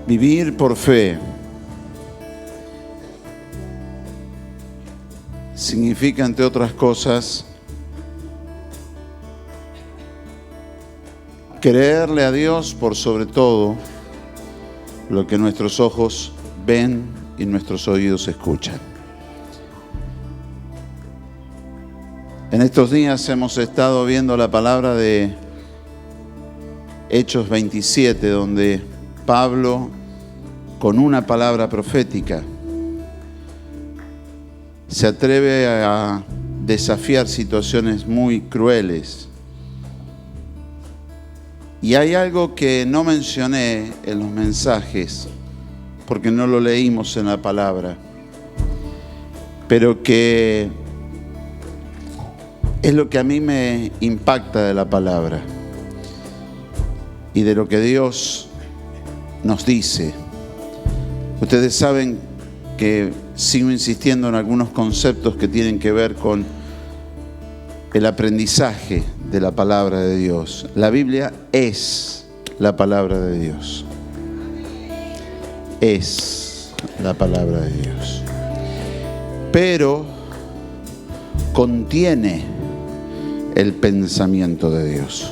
Vivir por fe significa, entre otras cosas, creerle a Dios por sobre todo lo que nuestros ojos ven y nuestros oídos escuchan. En estos días hemos estado viendo la palabra de Hechos 27, donde Pablo, con una palabra profética, se atreve a desafiar situaciones muy crueles. Y hay algo que no mencioné en los mensajes, porque no lo leímos en la palabra, pero que es lo que a mí me impacta de la palabra y de lo que Dios nos dice. Ustedes saben que sigo insistiendo en algunos conceptos que tienen que ver con el aprendizaje de la palabra de Dios. La Biblia es la palabra de Dios. Es la palabra de Dios. Pero contiene el pensamiento de Dios.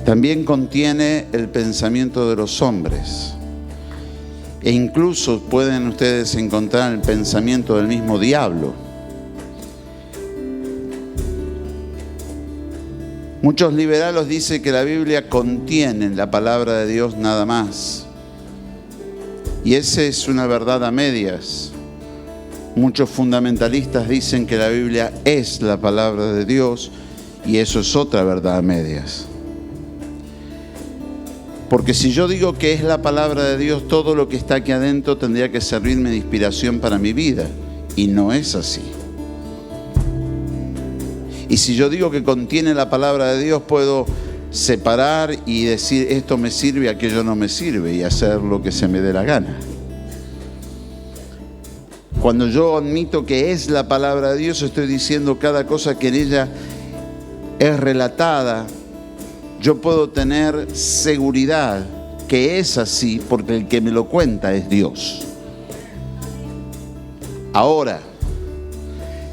También contiene el pensamiento de los hombres. E incluso pueden ustedes encontrar el pensamiento del mismo diablo. Muchos liberalos dicen que la Biblia contiene la palabra de Dios nada más. Y esa es una verdad a medias. Muchos fundamentalistas dicen que la Biblia es la palabra de Dios y eso es otra verdad a medias. Porque si yo digo que es la palabra de Dios, todo lo que está aquí adentro tendría que servirme de inspiración para mi vida. Y no es así. Y si yo digo que contiene la palabra de Dios, puedo separar y decir esto me sirve, aquello no me sirve, y hacer lo que se me dé la gana. Cuando yo admito que es la palabra de Dios, estoy diciendo cada cosa que en ella es relatada. Yo puedo tener seguridad que es así porque el que me lo cuenta es Dios. Ahora,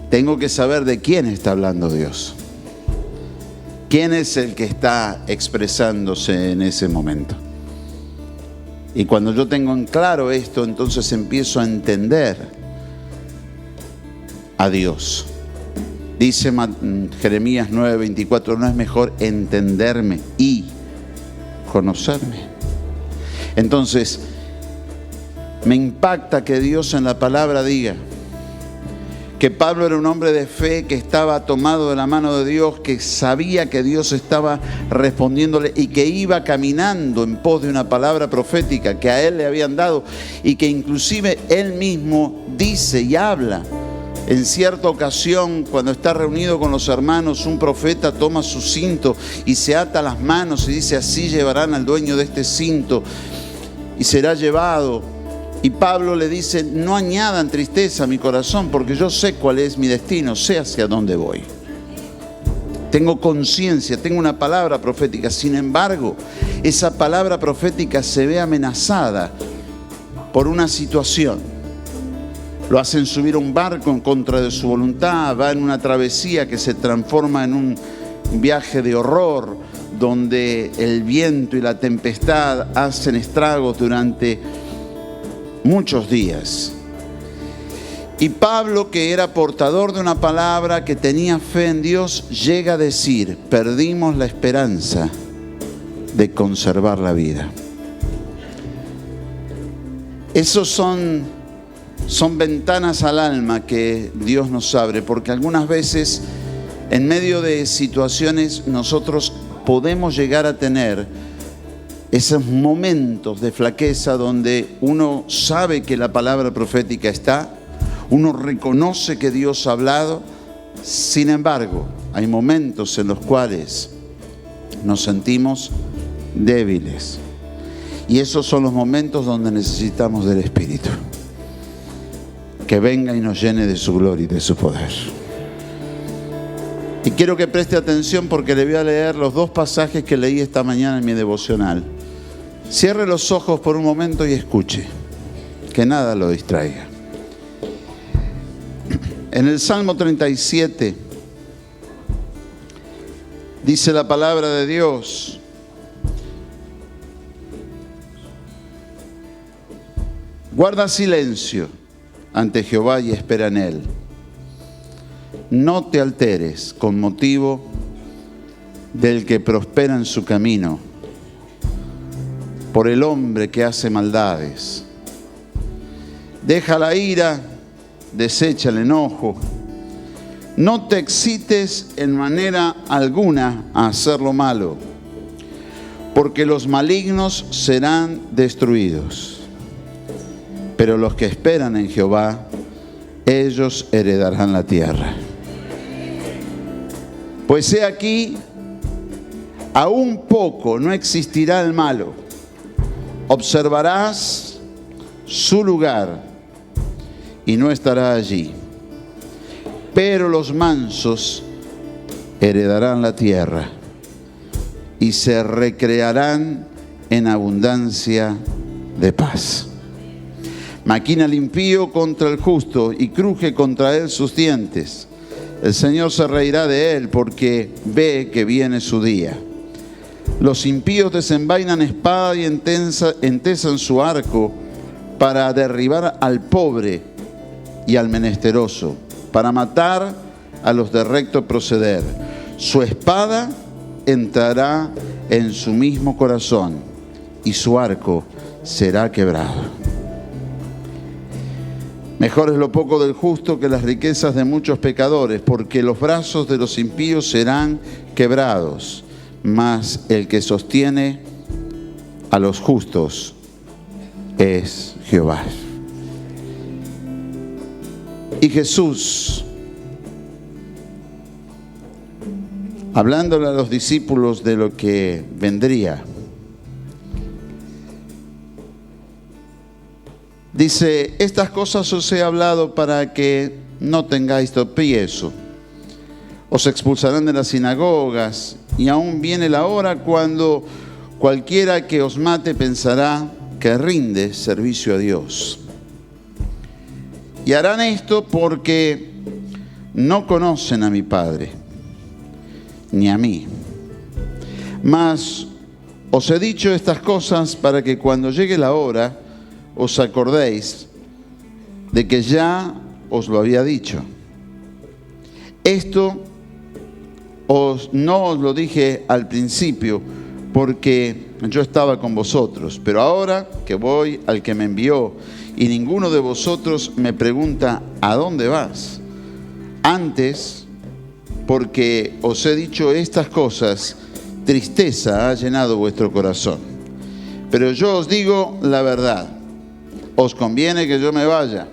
tengo que saber de quién está hablando Dios. ¿Quién es el que está expresándose en ese momento? Y cuando yo tengo en claro esto, entonces empiezo a entender a Dios. Dice Jeremías 9:24, ¿no es mejor entenderme y conocerme? Entonces, me impacta que Dios en la palabra diga que Pablo era un hombre de fe, que estaba tomado de la mano de Dios, que sabía que Dios estaba respondiéndole y que iba caminando en pos de una palabra profética que a él le habían dado y que inclusive él mismo dice y habla. En cierta ocasión, cuando está reunido con los hermanos, un profeta toma su cinto y se ata las manos y dice: así llevarán al dueño de este cinto y será llevado. Y Pablo le dice: no añadan tristeza a mi corazón, porque yo sé cuál es mi destino, sé hacia dónde voy. Tengo conciencia, tengo una palabra profética. Sin embargo, esa palabra profética se ve amenazada por una situación. Lo hacen subir a un barco en contra de su voluntad, va en una travesía que se transforma en un viaje de horror, donde el viento y la tempestad hacen estragos durante muchos días. Y Pablo, que era portador de una palabra, que tenía fe en Dios, llega a decir: perdimos la esperanza de conservar la vida. Esos son ventanas al alma que Dios nos abre, porque algunas veces en medio de situaciones nosotros podemos llegar a tener esos momentos de flaqueza donde uno sabe que la palabra profética está, uno reconoce que Dios ha hablado. Sin embargo, hay momentos en los cuales nos sentimos débiles, y esos son los momentos donde necesitamos del Espíritu, que venga y nos llene de su gloria y de su poder. Y quiero que preste atención, porque le voy a leer los dos pasajes que leí esta mañana en mi devocional. Cierre los ojos por un momento y escuche, que nada lo distraiga. En el Salmo 37 dice la palabra de Dios: guarda silencio ante Jehová y espera en Él. No te alteres con motivo del que prospera en su camino, por el hombre que hace maldades. Deja la ira, desecha el enojo. No te excites en manera alguna a hacer lo malo, porque los malignos serán destruidos. Pero los que esperan en Jehová, ellos heredarán la tierra. Pues he aquí, aún poco no existirá el malo. Observarás su lugar y no estará allí. Pero los mansos heredarán la tierra y se recrearán en abundancia de paz. Maquina el impío contra el justo y cruje contra él sus dientes. El Señor se reirá de él porque ve que viene su día. Los impíos desenvainan espada y entesan su arco para derribar al pobre y al menesteroso, para matar a los de recto proceder. Su espada entrará en su mismo corazón y su arco será quebrado. Mejor es lo poco del justo que las riquezas de muchos pecadores, porque los brazos de los impíos serán quebrados, mas el que sostiene a los justos es Jehová. Y Jesús, hablándole a los discípulos de lo que vendría, dice: estas cosas os he hablado para que no tengáis tropiezo. Os expulsarán de las sinagogas, y aún viene la hora cuando cualquiera que os mate pensará que rinde servicio a Dios. Y harán esto porque no conocen a mi Padre, ni a mí. Mas os he dicho estas cosas para que cuando llegue la hora os acordéis de que ya os lo había dicho. Esto no os lo dije al principio, porque yo estaba con vosotros, pero ahora que voy al que me envió, y ninguno de vosotros me pregunta: ¿a dónde vas? Antes, porque os he dicho estas cosas, tristeza ha llenado vuestro corazón. Pero yo os digo la verdad: os conviene que yo me vaya,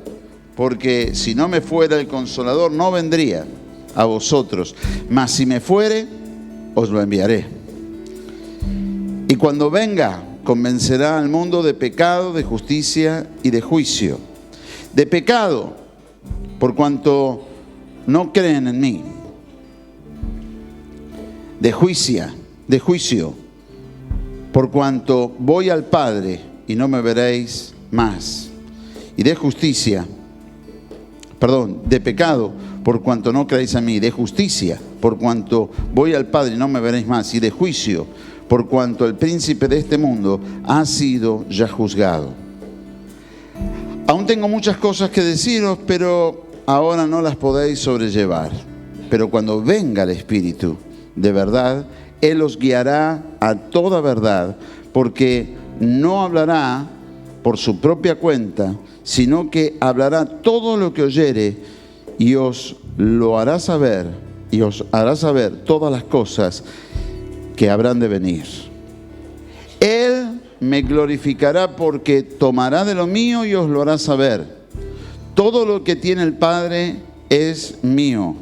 porque si no me fuera el Consolador no vendría a vosotros, mas si me fuere, os lo enviaré. Y cuando venga, convencerá al mundo de pecado, de justicia y de juicio. De pecado, por cuanto no creen en mí. De juicio, por cuanto voy al Padre y no me veréis más. Y de pecado, por cuanto no creéis en mí. De justicia, por cuanto voy al Padre y no me veréis más. Y de juicio, por cuanto el príncipe de este mundo ha sido ya juzgado. Aún tengo muchas cosas que deciros, pero ahora no las podéis sobrellevar. Pero cuando venga el Espíritu de verdad, Él os guiará a toda verdad, porque no hablará por su propia cuenta, sino que hablará todo lo que oyere y os lo hará saber, y os hará saber todas las cosas que habrán de venir. Él me glorificará, porque tomará de lo mío y os lo hará saber. Todo lo que tiene el Padre es mío.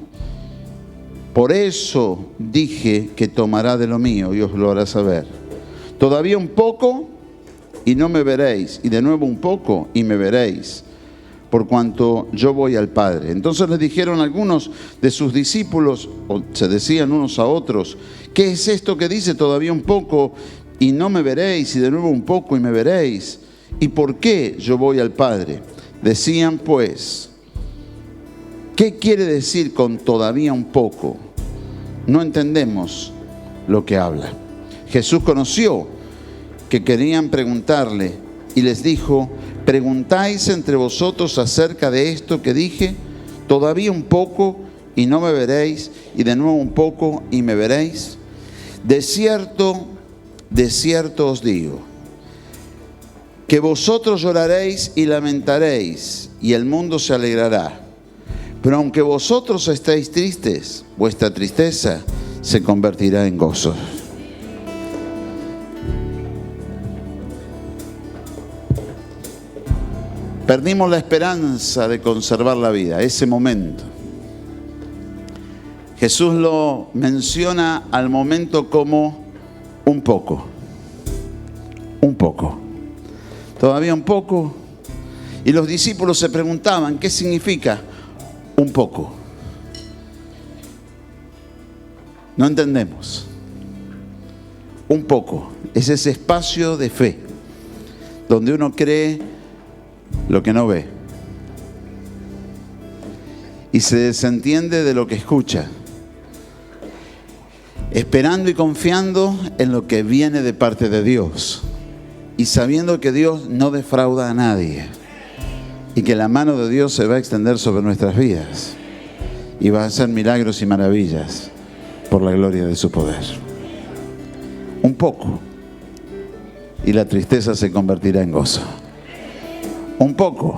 Por eso dije que tomará de lo mío y os lo hará saber. Todavía un poco y no me veréis, y de nuevo un poco y me veréis, por cuanto yo voy al Padre. Entonces les dijeron algunos de sus discípulos, o se decían unos a otros: ¿qué es esto que dice todavía un poco y no me veréis, y de nuevo un poco y me veréis. ¿Y por qué yo voy al Padre? Decían pues, ¿qué quiere decir con todavía un poco? No entendemos lo que habla. Jesús conoció que querían preguntarle y les dijo, ¿preguntáis entre vosotros acerca de esto que dije? Todavía un poco y no me veréis, y de nuevo un poco y me veréis. De cierto os digo, que vosotros lloraréis y lamentaréis, y el mundo se alegrará. Pero aunque vosotros estéis tristes, vuestra tristeza se convertirá en gozo. Perdimos la esperanza de conservar la vida, ese momento. Jesús lo menciona al momento como un poco. Un poco. Todavía un poco. Y los discípulos se preguntaban, ¿qué significa un poco? No entendemos. Un poco. Es ese espacio de fe, donde uno cree lo que no ve y se desentiende de lo que escucha, esperando y confiando en lo que viene de parte de Dios y sabiendo que Dios no defrauda a nadie y que la mano de Dios se va a extender sobre nuestras vidas y va a hacer milagros y maravillas por la gloria de su poder. Un poco y la tristeza se convertirá en gozo. Un poco.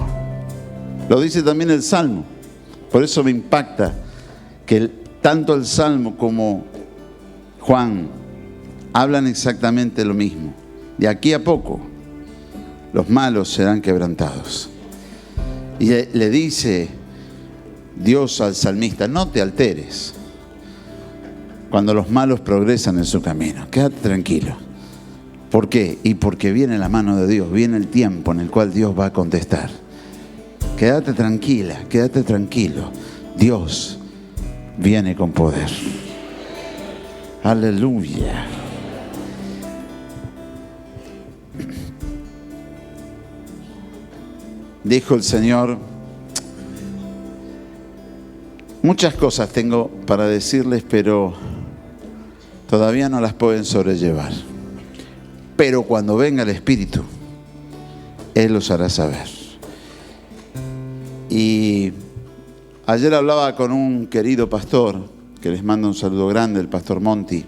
Lo dice también el Salmo. Por eso me impacta que tanto el Salmo como Juan hablan exactamente lo mismo. De aquí a poco, los malos serán quebrantados. Y le dice Dios al salmista, no te alteres cuando los malos progresan en su camino. Quédate tranquilo. ¿Por qué? Y porque viene la mano de Dios, viene el tiempo en el cual Dios va a contestar. Quédate tranquila, quédate tranquilo. Dios viene con poder. Aleluya. Dijo el Señor, muchas cosas tengo para decirles, pero todavía no las pueden sobrellevar. Pero cuando venga el Espíritu, Él los hará saber. Y ayer hablaba con un querido pastor, que les mando un saludo grande, el pastor Monti.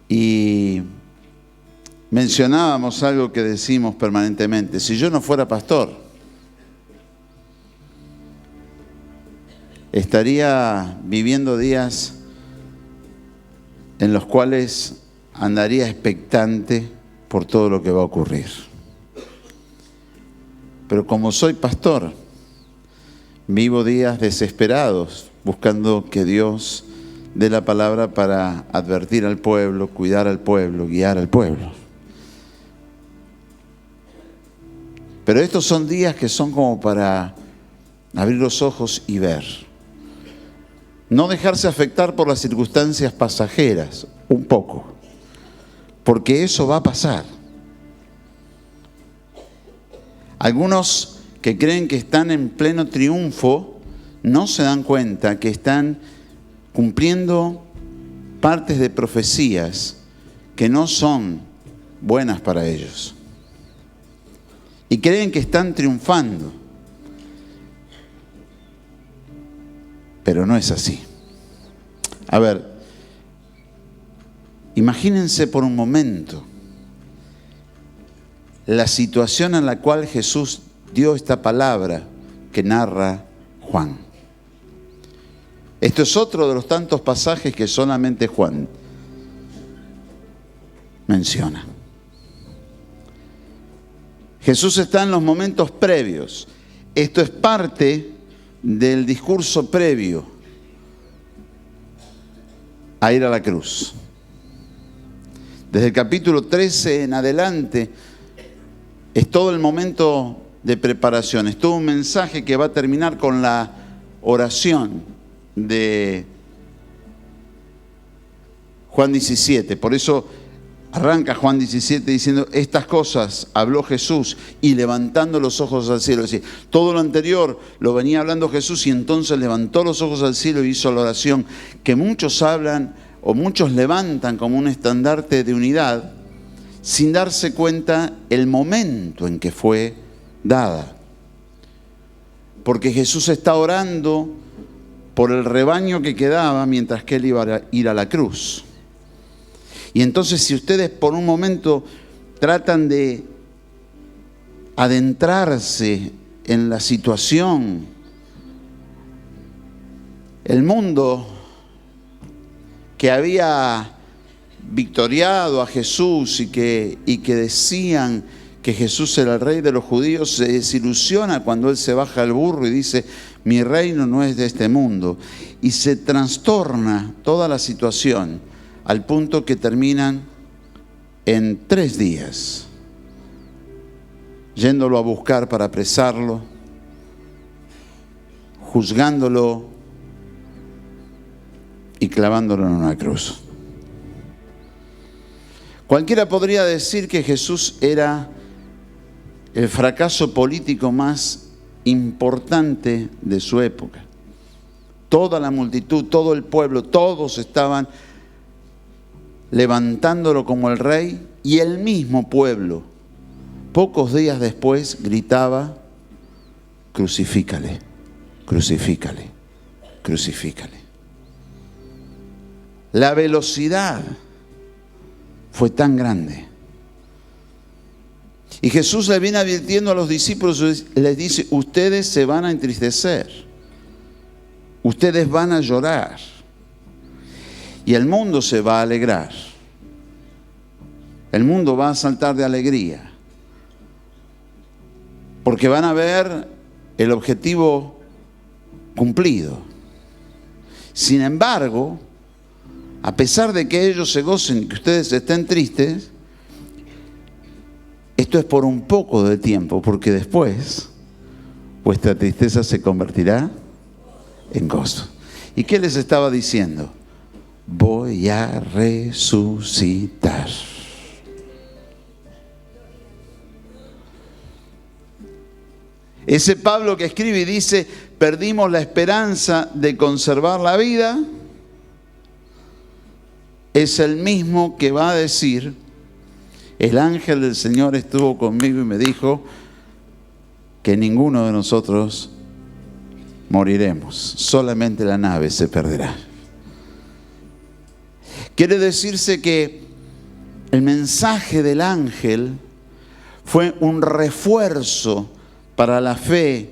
Y mencionábamos algo que decimos permanentemente. Si yo no fuera pastor, estaría viviendo días en los cuales andaría expectante por todo lo que va a ocurrir. Pero como soy pastor, vivo días desesperados, buscando que Dios dé la palabra para advertir al pueblo, cuidar al pueblo, guiar al pueblo. Pero estos son días que son como para abrir los ojos y ver. No dejarse afectar por las circunstancias pasajeras, un poco, porque eso va a pasar. Algunos que creen que están en pleno triunfo no se dan cuenta que están cumpliendo partes de profecías que no son buenas para ellos. Y creen que están triunfando. Pero no es así. A ver, imagínense por un momento la situación en la cual Jesús dio esta palabra que narra Juan. Esto es otro de los tantos pasajes que solamente Juan menciona. Jesús está en los momentos previos. Esto es parte del discurso previo a ir a la cruz. Desde el capítulo 13 en adelante es todo el momento de preparación, es todo un mensaje que va a terminar con la oración de Juan 17. Por eso arranca Juan 17 diciendo, estas cosas habló Jesús y levantando los ojos al cielo. Es decir, todo lo anterior lo venía hablando Jesús y entonces levantó los ojos al cielo y hizo la oración que muchos hablan o muchos levantan como un estandarte de unidad sin darse cuenta el momento en que fue dada. Porque Jesús está orando por el rebaño que quedaba mientras que él iba a ir a la cruz. Y entonces si ustedes por un momento tratan de adentrarse en la situación, el mundo que había victoriado a Jesús y que decían que Jesús era el rey de los judíos, se desilusiona cuando él se baja al burro y dice, mi reino no es de este mundo. Y se trastorna toda la situación al punto que terminan en 3 días, yéndolo a buscar para apresarlo, juzgándolo y clavándolo en una cruz. Cualquiera podría decir que Jesús era el fracaso político más importante de su época. Toda la multitud, todo el pueblo, todos estaban levantándolo como el rey, y el mismo pueblo, pocos días después, gritaba, crucifícale, crucifícale, crucifícale. La velocidad fue tan grande. Y Jesús le viene advirtiendo a los discípulos, les dice, ustedes se van a entristecer, ustedes van a llorar, y el mundo se va a alegrar. El mundo va a saltar de alegría, porque van a ver el objetivo cumplido. Sin embargo, a pesar de que ellos se gocen y que ustedes estén tristes, esto es por un poco de tiempo, porque después vuestra tristeza se convertirá en gozo. ¿Y qué les estaba diciendo? Voy a resucitar. Ese Pablo que escribe y dice, perdimos la esperanza de conservar la vida, es el mismo que va a decir, el ángel del Señor estuvo conmigo y me dijo que ninguno de nosotros moriremos, solamente la nave se perderá. Quiere decirse que el mensaje del ángel fue un refuerzo para la fe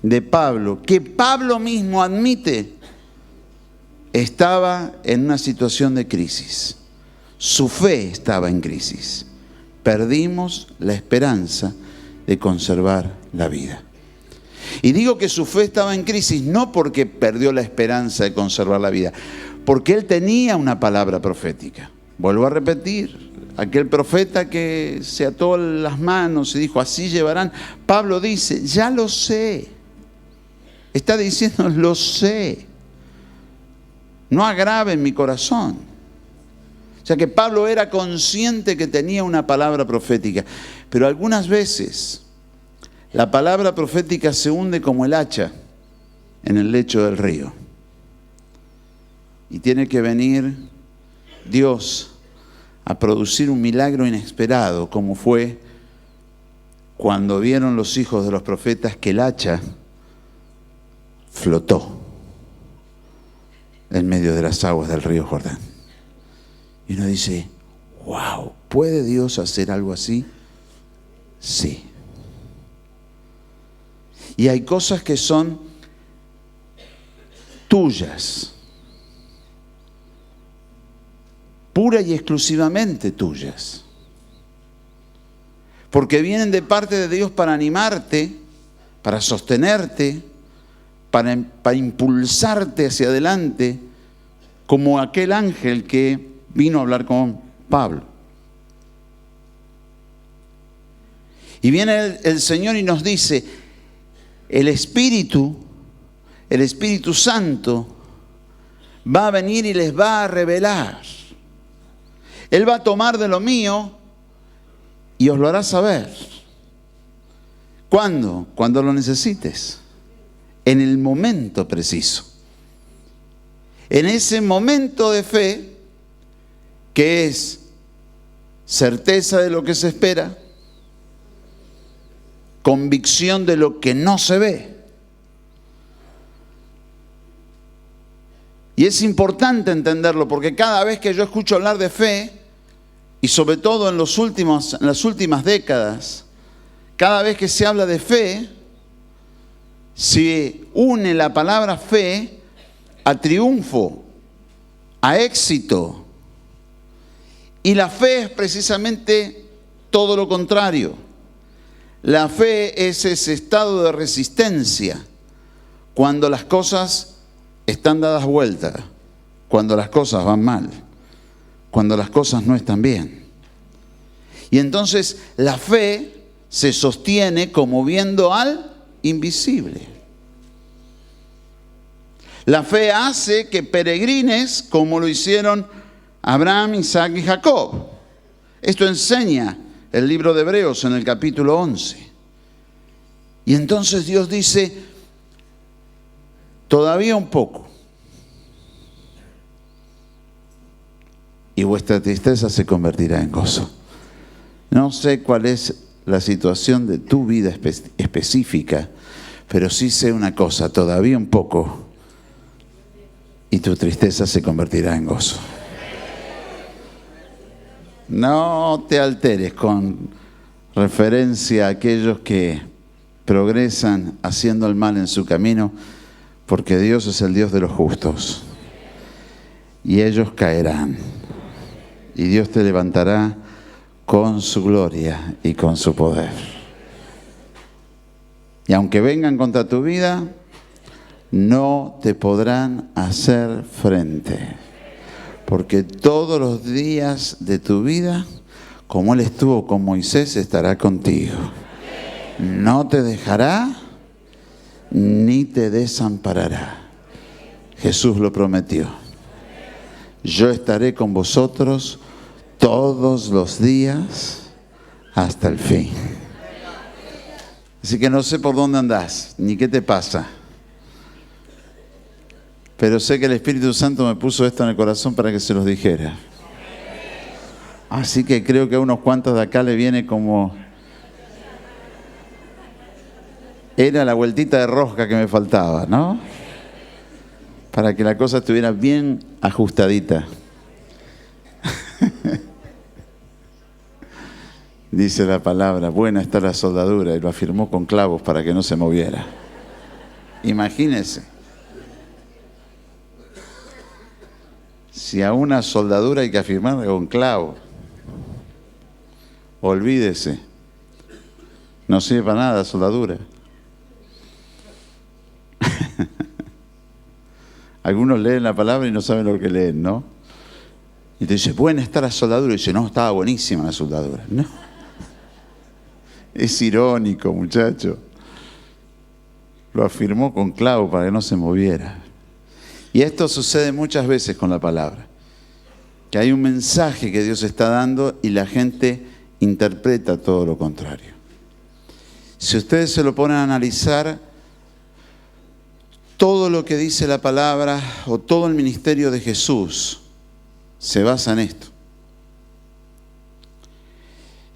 de Pablo, que Pablo mismo admite estaba en una situación de crisis. Su fe estaba en crisis. Perdimos la esperanza de conservar la vida. Y digo que su fe estaba en crisis no porque perdió la esperanza de conservar la vida, porque él tenía una palabra profética. Vuelvo a repetir, aquel profeta que se ató las manos y dijo, así llevarán. Pablo dice, ya lo sé. Está diciendo, lo sé. No agraven mi corazón. O sea que Pablo era consciente que tenía una palabra profética. Pero algunas veces la palabra profética se hunde como el hacha en el lecho del río. Y tiene que venir Dios a producir un milagro inesperado, como fue cuando vieron los hijos de los profetas que el hacha flotó en medio de las aguas del río Jordán. Y uno dice, wow, ¿puede Dios hacer algo así? Sí. Y hay cosas que son tuyas, pura y exclusivamente tuyas, porque vienen de parte de Dios para animarte, para sostenerte, para impulsarte hacia adelante, como aquel ángel que vino a hablar con Pablo. Y viene el Señor y nos dice, el Espíritu Santo va a venir y les va a revelar Él va a tomar de lo mío y os lo hará saber. ¿Cuándo? Cuando lo necesites. En el momento preciso. En ese momento de fe, que es certeza de lo que se espera, convicción de lo que no se ve. Y es importante entenderlo, porque cada vez que yo escucho hablar de fe, y sobre todo en las últimas décadas, cada vez que se habla de fe, se une la palabra fe a triunfo, a éxito. Y la fe es precisamente todo lo contrario. La fe es ese estado de resistencia cuando las cosas están dadas vuelta, cuando las cosas van mal, cuando las cosas no están bien. Y entonces la fe se sostiene como viendo al invisible. La fe hace que peregrines como lo hicieron Abraham, Isaac y Jacob. Esto enseña el libro de Hebreos en el capítulo 11. Y entonces Dios dice, todavía un poco, y vuestra tristeza se convertirá en gozo. No sé cuál es la situación de tu vida específica, pero sí sé una cosa, todavía un poco, y tu tristeza se convertirá en gozo. No te alteres con referencia a aquellos que progresan haciendo el mal en su camino, porque Dios es el Dios de los justos. Y ellos caerán. Y Dios te levantará con su gloria y con su poder. Y aunque vengan contra tu vida, no te podrán hacer frente. Porque todos los días de tu vida, como Él estuvo con Moisés, estará contigo. No te dejará ni te desamparará. Jesús lo prometió. Yo estaré con vosotros todos los días hasta el fin. Así que no sé por dónde andás, ni qué te pasa. Pero sé que el Espíritu Santo me puso esto en el corazón para que se los dijera. Así que creo que a unos cuantos de acá le viene como... Era la vueltita de rosca que me faltaba, ¿no? Para que la cosa estuviera bien ajustadita. Dice la palabra, buena está la soldadura, y lo afirmó con clavos para que no se moviera. Imagínense. Si a una soldadura hay que afirmarla con clavos, olvídese. No sirve para nada soldadura. Algunos leen la palabra y no saben lo que leen, ¿no? Y te dice, buena está la soldadura. Y dice, no, estaba buenísima la soldadura. No. Es irónico, muchacho. Lo afirmó con clavo para que no se moviera. Y esto sucede muchas veces con la palabra. Que hay un mensaje que Dios está dando y la gente interpreta todo lo contrario. Si ustedes se lo ponen a analizar, todo lo que dice la palabra o todo el ministerio de Jesús se basa en esto.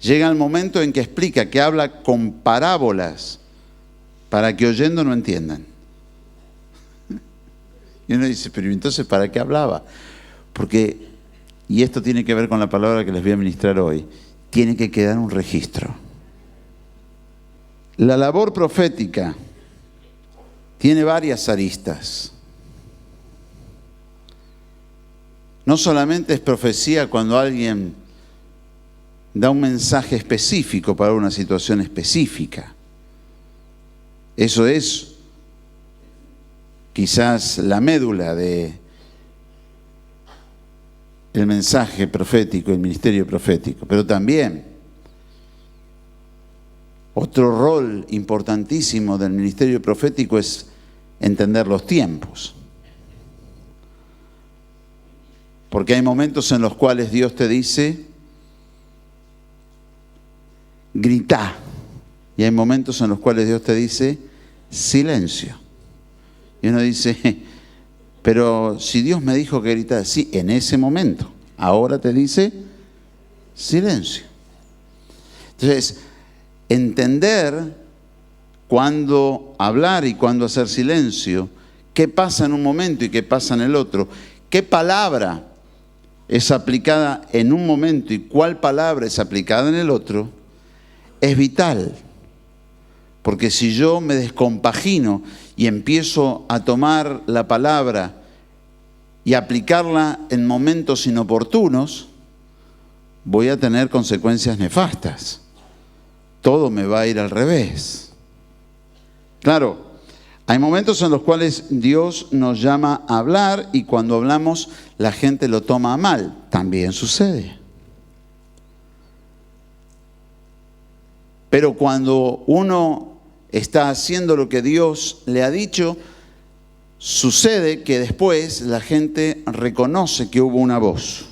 Llega el momento en que explica, que habla con parábolas para que oyendo no entiendan. Y uno dice, pero entonces ¿para qué hablaba? Porque, y esto tiene que ver con la palabra que les voy a ministrar hoy, tiene que quedar un registro. La labor profética tiene varias aristas. No solamente es profecía cuando alguien da un mensaje específico para una situación específica. Eso es quizás la médula de el mensaje profético, el ministerio profético, pero también otro rol importantísimo del ministerio profético es entender los tiempos. Porque hay momentos en los cuales Dios te dice, grita. Y hay momentos en los cuales Dios te dice, silencio. Y uno dice, pero si Dios me dijo que gritara, sí, en ese momento. Ahora te dice, silencio. Entonces, entender cuándo hablar y cuándo hacer silencio, qué pasa en un momento y qué pasa en el otro, qué palabra es aplicada en un momento y cuál palabra es aplicada en el otro, es vital. Porque si yo me descompagino y empiezo a tomar la palabra y aplicarla en momentos inoportunos, voy a tener consecuencias nefastas. Todo me va a ir al revés. Claro, hay momentos en los cuales Dios nos llama a hablar y cuando hablamos la gente lo toma a mal. También sucede. Pero cuando uno está haciendo lo que Dios le ha dicho, sucede que después la gente reconoce que hubo una voz.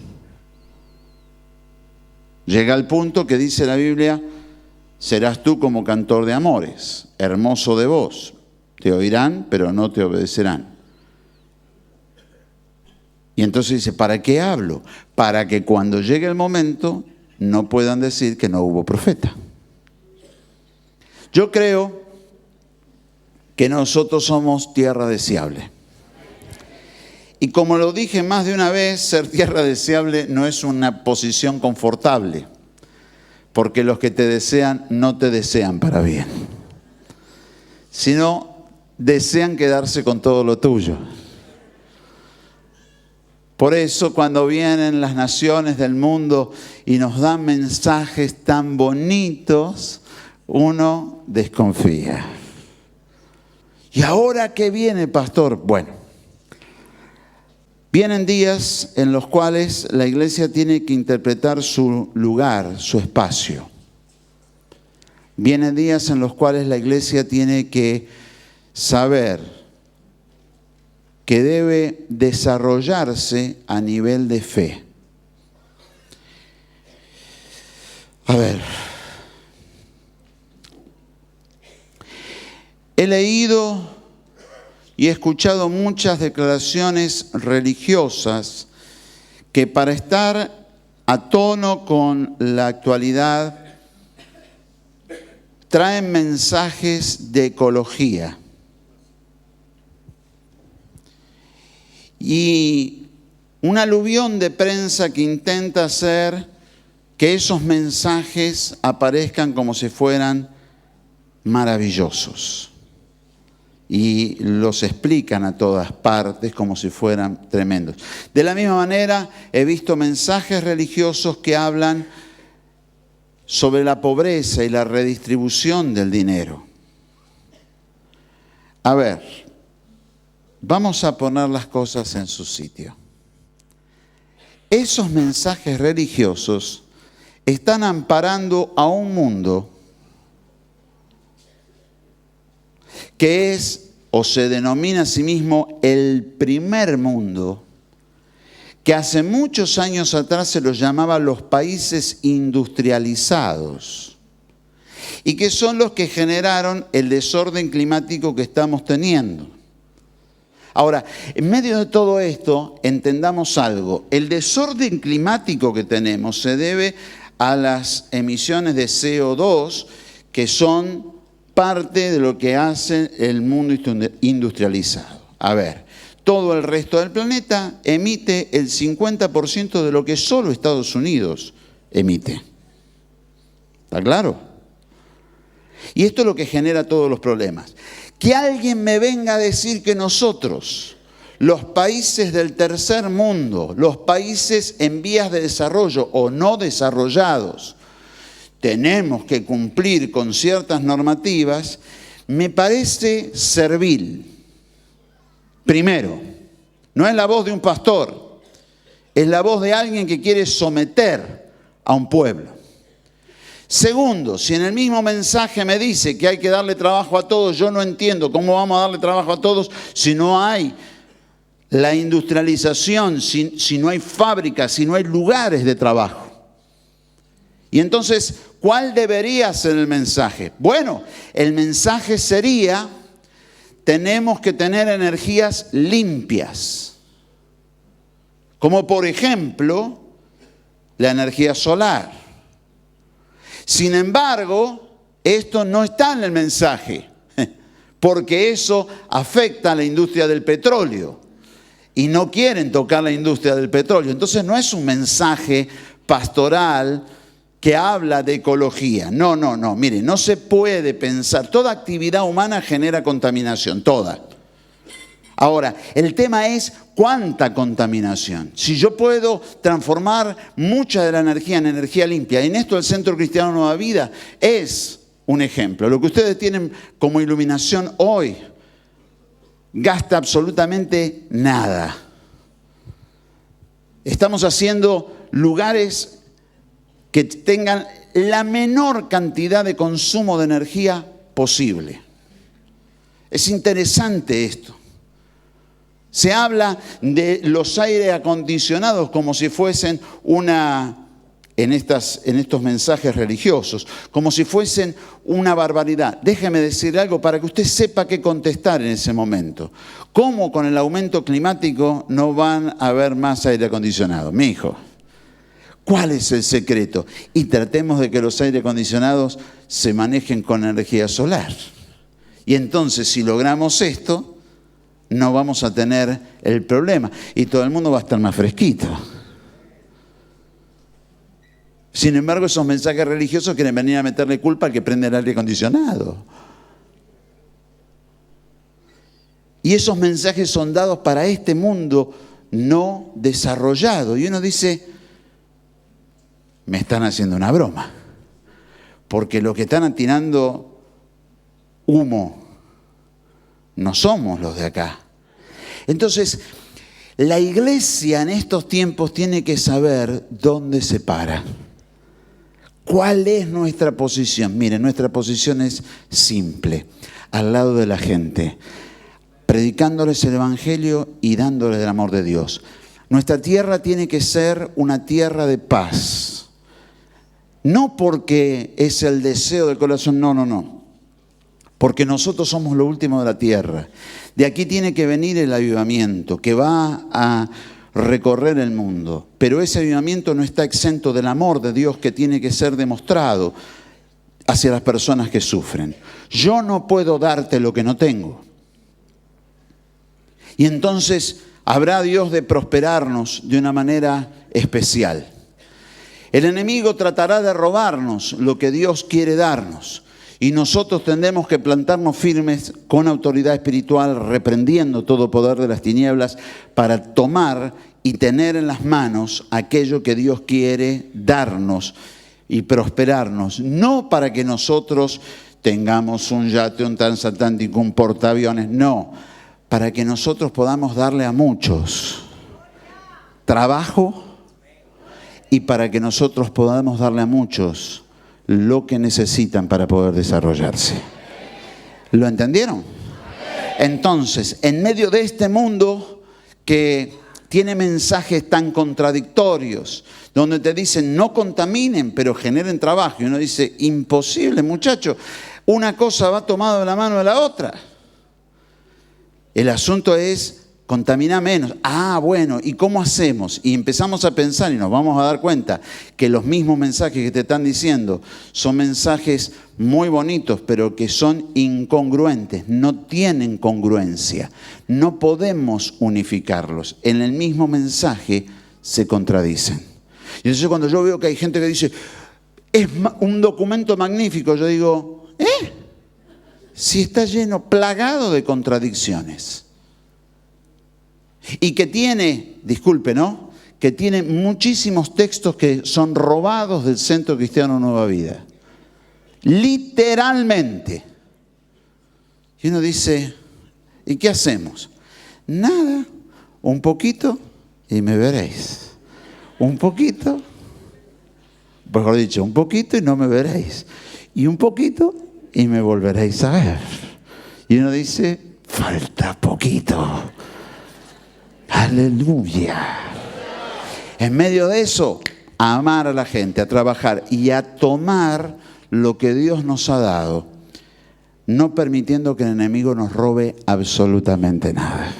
Llega al punto que dice la Biblia, serás tú como cantor de amores, hermoso de voz. Te oirán, pero no te obedecerán. Y entonces dice, ¿para qué hablo? Para que cuando llegue el momento no puedan decir que no hubo profeta. Yo creo que nosotros somos tierra deseable. Y como lo dije más de una vez, ser tierra deseable no es una posición confortable, porque los que te desean no te desean para bien, sino desean quedarse con todo lo tuyo. Por eso cuando vienen las naciones del mundo y nos dan mensajes tan bonitos, uno desconfía. ¿Y ahora qué viene, pastor? Bueno, vienen días en los cuales la iglesia tiene que interpretar su lugar, su espacio. Vienen días en los cuales la iglesia tiene que saber que debe desarrollarse a nivel de fe. A ver, he leído y he escuchado muchas declaraciones religiosas que para estar a tono con la actualidad traen mensajes de ecología. Y un aluvión de prensa que intenta hacer que esos mensajes aparezcan como si fueran maravillosos. Y los explican a todas partes como si fueran tremendos. De la misma manera, he visto mensajes religiosos que hablan sobre la pobreza y la redistribución del dinero. A ver, vamos a poner las cosas en su sitio. Esos mensajes religiosos están amparando a un mundo que es o se denomina a sí mismo el primer mundo, que hace muchos años atrás se los llamaba los países industrializados y que son los que generaron el desorden climático que estamos teniendo. Ahora, en medio de todo esto, entendamos algo. El desorden climático que tenemos se debe a las emisiones de CO2 que son parte de lo que hace el mundo industrializado. A ver, todo el resto del planeta emite el 50% de lo que solo Estados Unidos emite. ¿Está claro? Y esto es lo que genera todos los problemas. Que alguien me venga a decir que nosotros, los países del tercer mundo, los países en vías de desarrollo o no desarrollados, tenemos que cumplir con ciertas normativas, me parece servil. Primero, no es la voz de un pastor, es la voz de alguien que quiere someter a un pueblo. Segundo, si en el mismo mensaje me dice que hay que darle trabajo a todos, yo no entiendo cómo vamos a darle trabajo a todos si no hay la industrialización, si no hay fábricas, si no hay lugares de trabajo. Y entonces, ¿cuál debería ser el mensaje? Bueno, el mensaje sería: tenemos que tener energías limpias. Como por ejemplo, la energía solar. Sin embargo, esto no está en el mensaje, porque eso afecta a la industria del petróleo. Y no quieren tocar la industria del petróleo. Entonces no es un mensaje pastoral que habla de ecología. No. Mire, no se puede pensar. Toda actividad humana genera contaminación, toda. Ahora, el tema es cuánta contaminación. Si yo puedo transformar mucha de la energía en energía limpia, en esto el Centro Cristiano Nueva Vida es un ejemplo. Lo que ustedes tienen como iluminación hoy gasta absolutamente nada. Estamos haciendo lugares que tengan la menor cantidad de consumo de energía posible. Es interesante esto. Se habla de los aire acondicionados como si fuesen en estos mensajes religiosos, como si fuesen una barbaridad. Déjeme decir algo para que usted sepa qué contestar en ese momento. ¿Cómo con el aumento climático no van a haber más aire acondicionado? Mi hijo, ¿cuál es el secreto? Y tratemos de que los aire acondicionados se manejen con energía solar. Y entonces, si logramos esto, no vamos a tener el problema. Y todo el mundo va a estar más fresquito. Sin embargo, esos mensajes religiosos quieren venir a meterle culpa al que prende el aire acondicionado. Y esos mensajes son dados para este mundo no desarrollado. Y uno dice: me están haciendo una broma. Porque los que están atirando humo no somos los de acá. Entonces, la iglesia en estos tiempos tiene que saber dónde se para. ¿Cuál es nuestra posición? Mire, nuestra posición es simple, al lado de la gente, predicándoles el Evangelio y dándoles el amor de Dios. Nuestra tierra tiene que ser una tierra de paz. No porque es el deseo del corazón, no. Porque nosotros somos lo último de la tierra. De aquí tiene que venir el avivamiento que va a recorrer el mundo. Pero ese avivamiento no está exento del amor de Dios que tiene que ser demostrado hacia las personas que sufren. Yo no puedo darte lo que no tengo. Y entonces habrá Dios de prosperarnos de una manera especial. El enemigo tratará de robarnos lo que Dios quiere darnos. Y nosotros tendremos que plantarnos firmes con autoridad espiritual, reprendiendo todo poder de las tinieblas, para tomar y tener en las manos aquello que Dios quiere darnos y prosperarnos. No para que nosotros tengamos un yate, un transatlántico, un portaaviones, no. Para que nosotros podamos darle a muchos trabajo y para que nosotros podamos darle a muchos lo que necesitan para poder desarrollarse. ¿Lo entendieron? Entonces, en medio de este mundo que tiene mensajes tan contradictorios, donde te dicen no contaminen, pero generen trabajo, y uno dice, imposible, muchacho, una cosa va tomada de la mano de la otra. El asunto es contamina menos. Bueno, ¿y cómo hacemos? Y empezamos a pensar y nos vamos a dar cuenta que los mismos mensajes que te están diciendo son mensajes muy bonitos, pero que son incongruentes, no tienen congruencia. No podemos unificarlos. En el mismo mensaje se contradicen. Y entonces cuando yo veo que hay gente que dice, es un documento magnífico, yo digo, si está lleno, plagado de contradicciones. Y que tiene, disculpe, ¿no? Que tiene muchísimos textos que son robados del Centro Cristiano Nueva Vida. Literalmente. Y uno dice, ¿y qué hacemos? Nada, un poquito y me veréis. Un poquito, mejor dicho, un poquito y no me veréis. Y un poquito y me volveréis a ver. Y uno dice, falta poquito. Aleluya. En medio de eso, a amar a la gente, a trabajar y a tomar lo que Dios nos ha dado, no permitiendo que el enemigo nos robe absolutamente nada.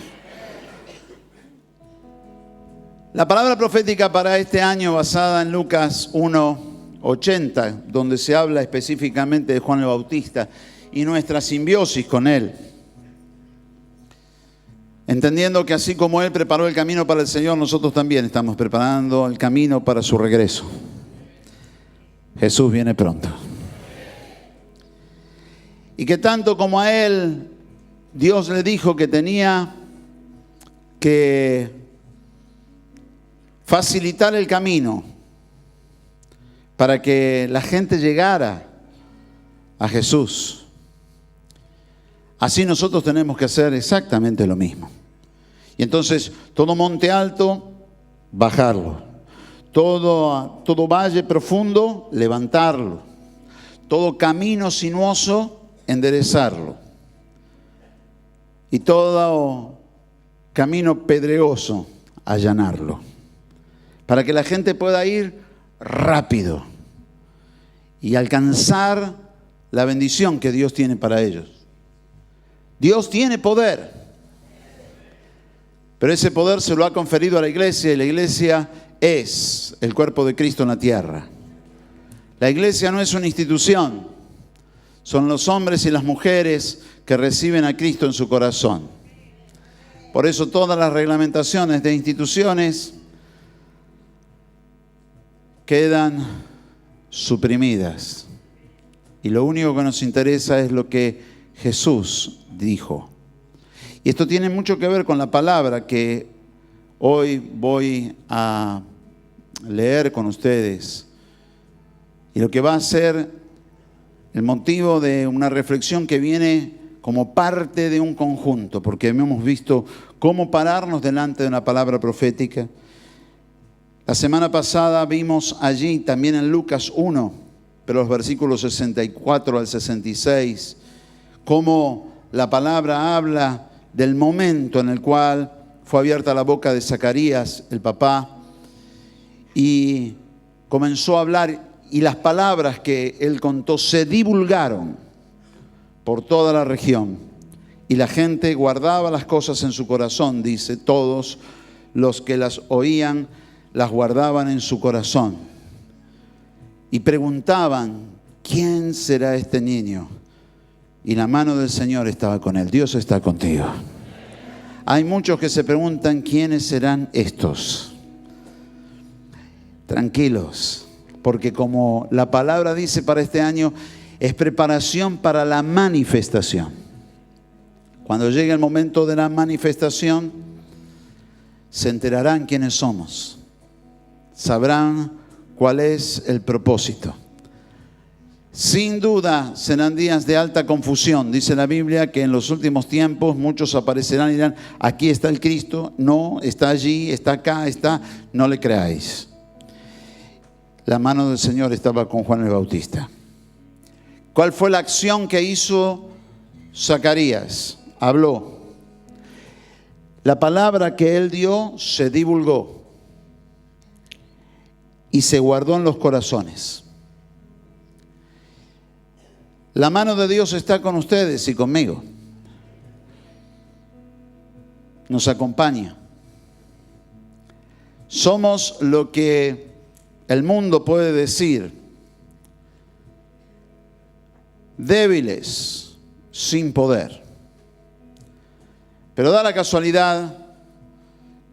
La palabra profética para este año, basada en Lucas 1:80, donde se habla específicamente de Juan el Bautista y nuestra simbiosis con él. Entendiendo que así como Él preparó el camino para el Señor, nosotros también estamos preparando el camino para su regreso. Jesús viene pronto. Y que tanto como a Él, Dios le dijo que tenía que facilitar el camino para que la gente llegara a Jesús. Así nosotros tenemos que hacer exactamente lo mismo. Y entonces, todo monte alto, bajarlo. Todo valle profundo, levantarlo. Todo camino sinuoso, enderezarlo. Y todo camino pedregoso, allanarlo. Para que la gente pueda ir rápido y alcanzar la bendición que Dios tiene para ellos. Dios tiene poder. Pero ese poder se lo ha conferido a la iglesia y la iglesia es el cuerpo de Cristo en la tierra. La iglesia no es una institución, son los hombres y las mujeres que reciben a Cristo en su corazón. Por eso todas las reglamentaciones de instituciones quedan suprimidas. Y lo único que nos interesa es lo que Jesús dijo. Y esto tiene mucho que ver con la palabra que hoy voy a leer con ustedes. Y lo que va a ser el motivo de una reflexión que viene como parte de un conjunto, porque hemos visto cómo pararnos delante de una palabra profética. La semana pasada vimos allí, también en Lucas 1, pero los versículos 64 al 66, cómo la palabra habla del momento en el cual fue abierta la boca de Zacarías, el papá, y comenzó a hablar, y las palabras que él contó se divulgaron por toda la región, y la gente guardaba las cosas en su corazón, dice, todos los que las oían las guardaban en su corazón, y preguntaban, ¿quién será este niño? Y la mano del Señor estaba con él. Dios está contigo. Hay muchos que se preguntan, ¿quiénes serán estos? Tranquilos, porque como la palabra dice para este año, es preparación para la manifestación. Cuando llegue el momento de la manifestación, se enterarán quiénes somos. Sabrán cuál es el propósito. Sin duda serán días de alta confusión. Dice la Biblia que en los últimos tiempos muchos aparecerán y dirán, aquí está el Cristo, no, está allí, está acá, está, no le creáis. La mano del Señor estaba con Juan el Bautista. ¿Cuál fue la acción que hizo Zacarías? Habló. La palabra que él dio se divulgó y se guardó en los corazones. La mano de Dios está con ustedes y conmigo. Nos acompaña. Somos lo que el mundo puede decir débiles, sin poder. Pero da la casualidad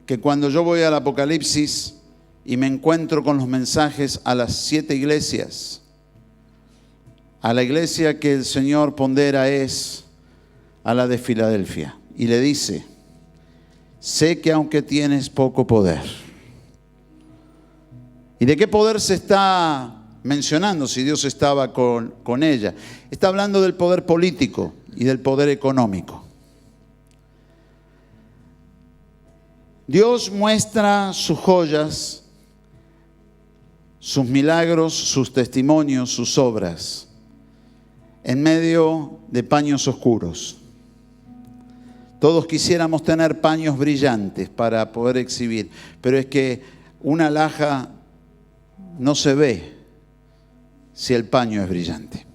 que cuando yo voy al Apocalipsis y me encuentro con los mensajes a las 7 iglesias, a la iglesia que el Señor pondera es a la de Filadelfia. Y le dice, sé que aunque tienes poco poder. ¿Y de qué poder se está mencionando si Dios estaba con ella? Está hablando del poder político y del poder económico. Dios muestra sus joyas, sus milagros, sus testimonios, sus obras, en medio de paños oscuros. Todos quisiéramos tener paños brillantes para poder exhibir, pero es que una alhaja no se ve si el paño es brillante.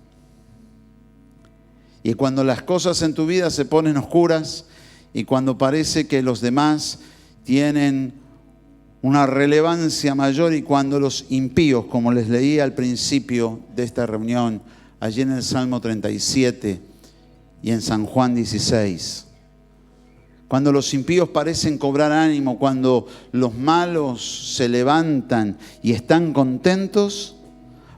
Y cuando las cosas en tu vida se ponen oscuras y cuando parece que los demás tienen una relevancia mayor y cuando los impíos, como les leí al principio de esta reunión, allí en el Salmo 37 y en San Juan 16, cuando los impíos parecen cobrar ánimo, cuando los malos se levantan y están contentos,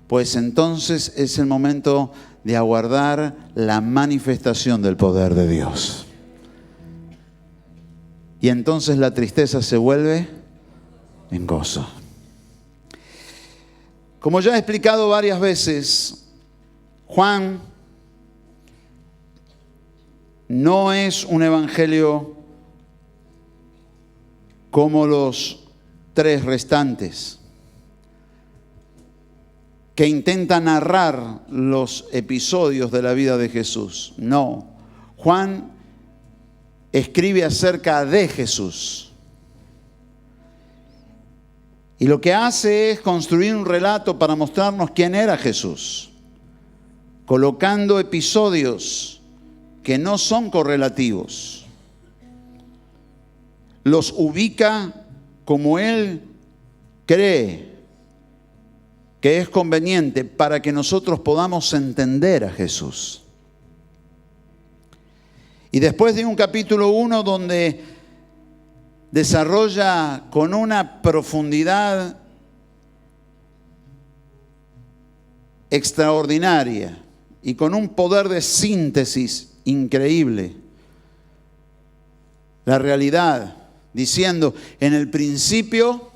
pues entonces es el momento de aguardar la manifestación del poder de Dios. Y entonces la tristeza se vuelve en gozo. Como ya he explicado varias veces, Juan no es un evangelio como los 3 restantes, que intenta narrar los episodios de la vida de Jesús. No, Juan escribe acerca de Jesús. Y lo que hace es construir un relato para mostrarnos quién era Jesús, colocando episodios que no son correlativos. Los ubica como Él cree que es conveniente para que nosotros podamos entender a Jesús. Y después de un capítulo 1 donde desarrolla con una profundidad extraordinaria y con un poder de síntesis increíble la realidad, diciendo: en el principio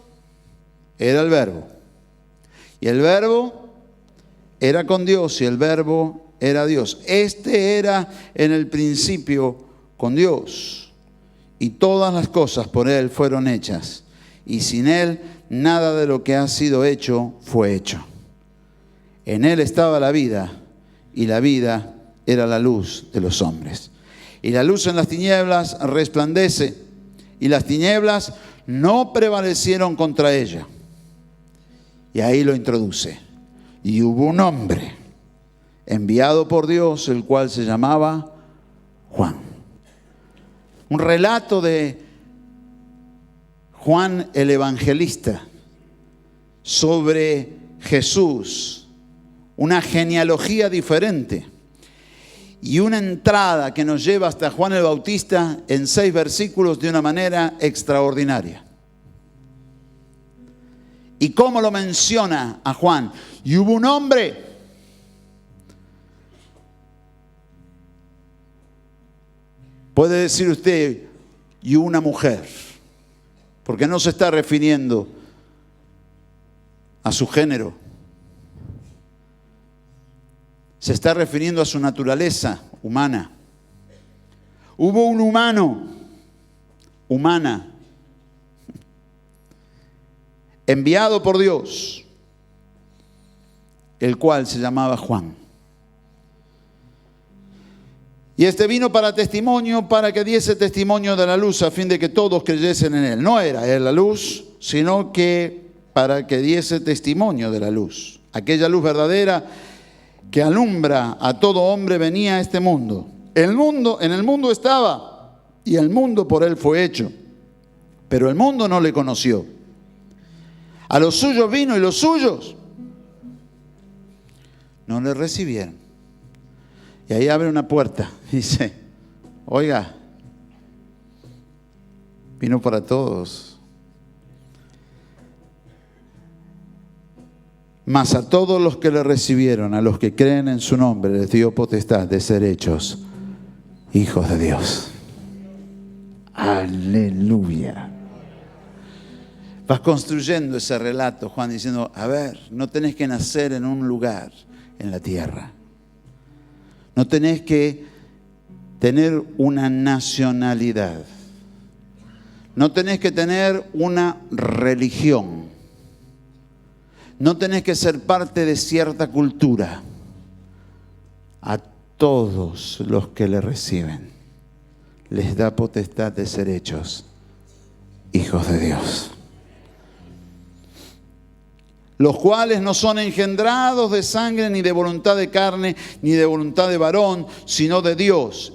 era el Verbo, y el Verbo era con Dios, y el Verbo era Dios. Este era en el principio con Dios, y todas las cosas por Él fueron hechas, y sin Él nada de lo que ha sido hecho fue hecho. En Él estaba la vida, y la vida era la luz de los hombres. Y la luz en las tinieblas resplandece, y las tinieblas no prevalecieron contra ella. Y ahí lo introduce. Y hubo un hombre enviado por Dios, el cual se llamaba Juan. Un relato de Juan el Evangelista sobre Jesús, una genealogía diferente y una entrada que nos lleva hasta Juan el Bautista en 6 versículos de una manera extraordinaria. ¿Y cómo lo menciona a Juan? Y hubo un hombre. Puede decir usted, y una mujer, porque no se está refiriendo a su género. Se está refiriendo a su naturaleza humana. Hubo un humano, humana, enviado por Dios, el cual se llamaba Juan. Y este vino para testimonio, para que diese testimonio de la luz, a fin de que todos creyesen en él. No era él la luz, sino que para que diese testimonio de la luz. Aquella luz verdadera que alumbra a todo hombre venía a este mundo. En el mundo estaba, y el mundo por él fue hecho. Pero el mundo no le conoció. A los suyos vino, y los suyos no le recibieron. Y ahí abre una puerta y dice: oiga, vino para todos. Mas a todos los que le recibieron, a los que creen en su nombre, les dio potestad de ser hechos hijos de Dios. Aleluya. Vas construyendo ese relato, Juan, diciendo: a ver, no tenés que nacer en un lugar en la tierra. No tenés que tener una nacionalidad. No tenés que tener una religión. No tenés que ser parte de cierta cultura. A todos los que le reciben, les da potestad de ser hechos hijos de Dios. Los cuales no son engendrados de sangre, ni de voluntad de carne, ni de voluntad de varón, sino de Dios.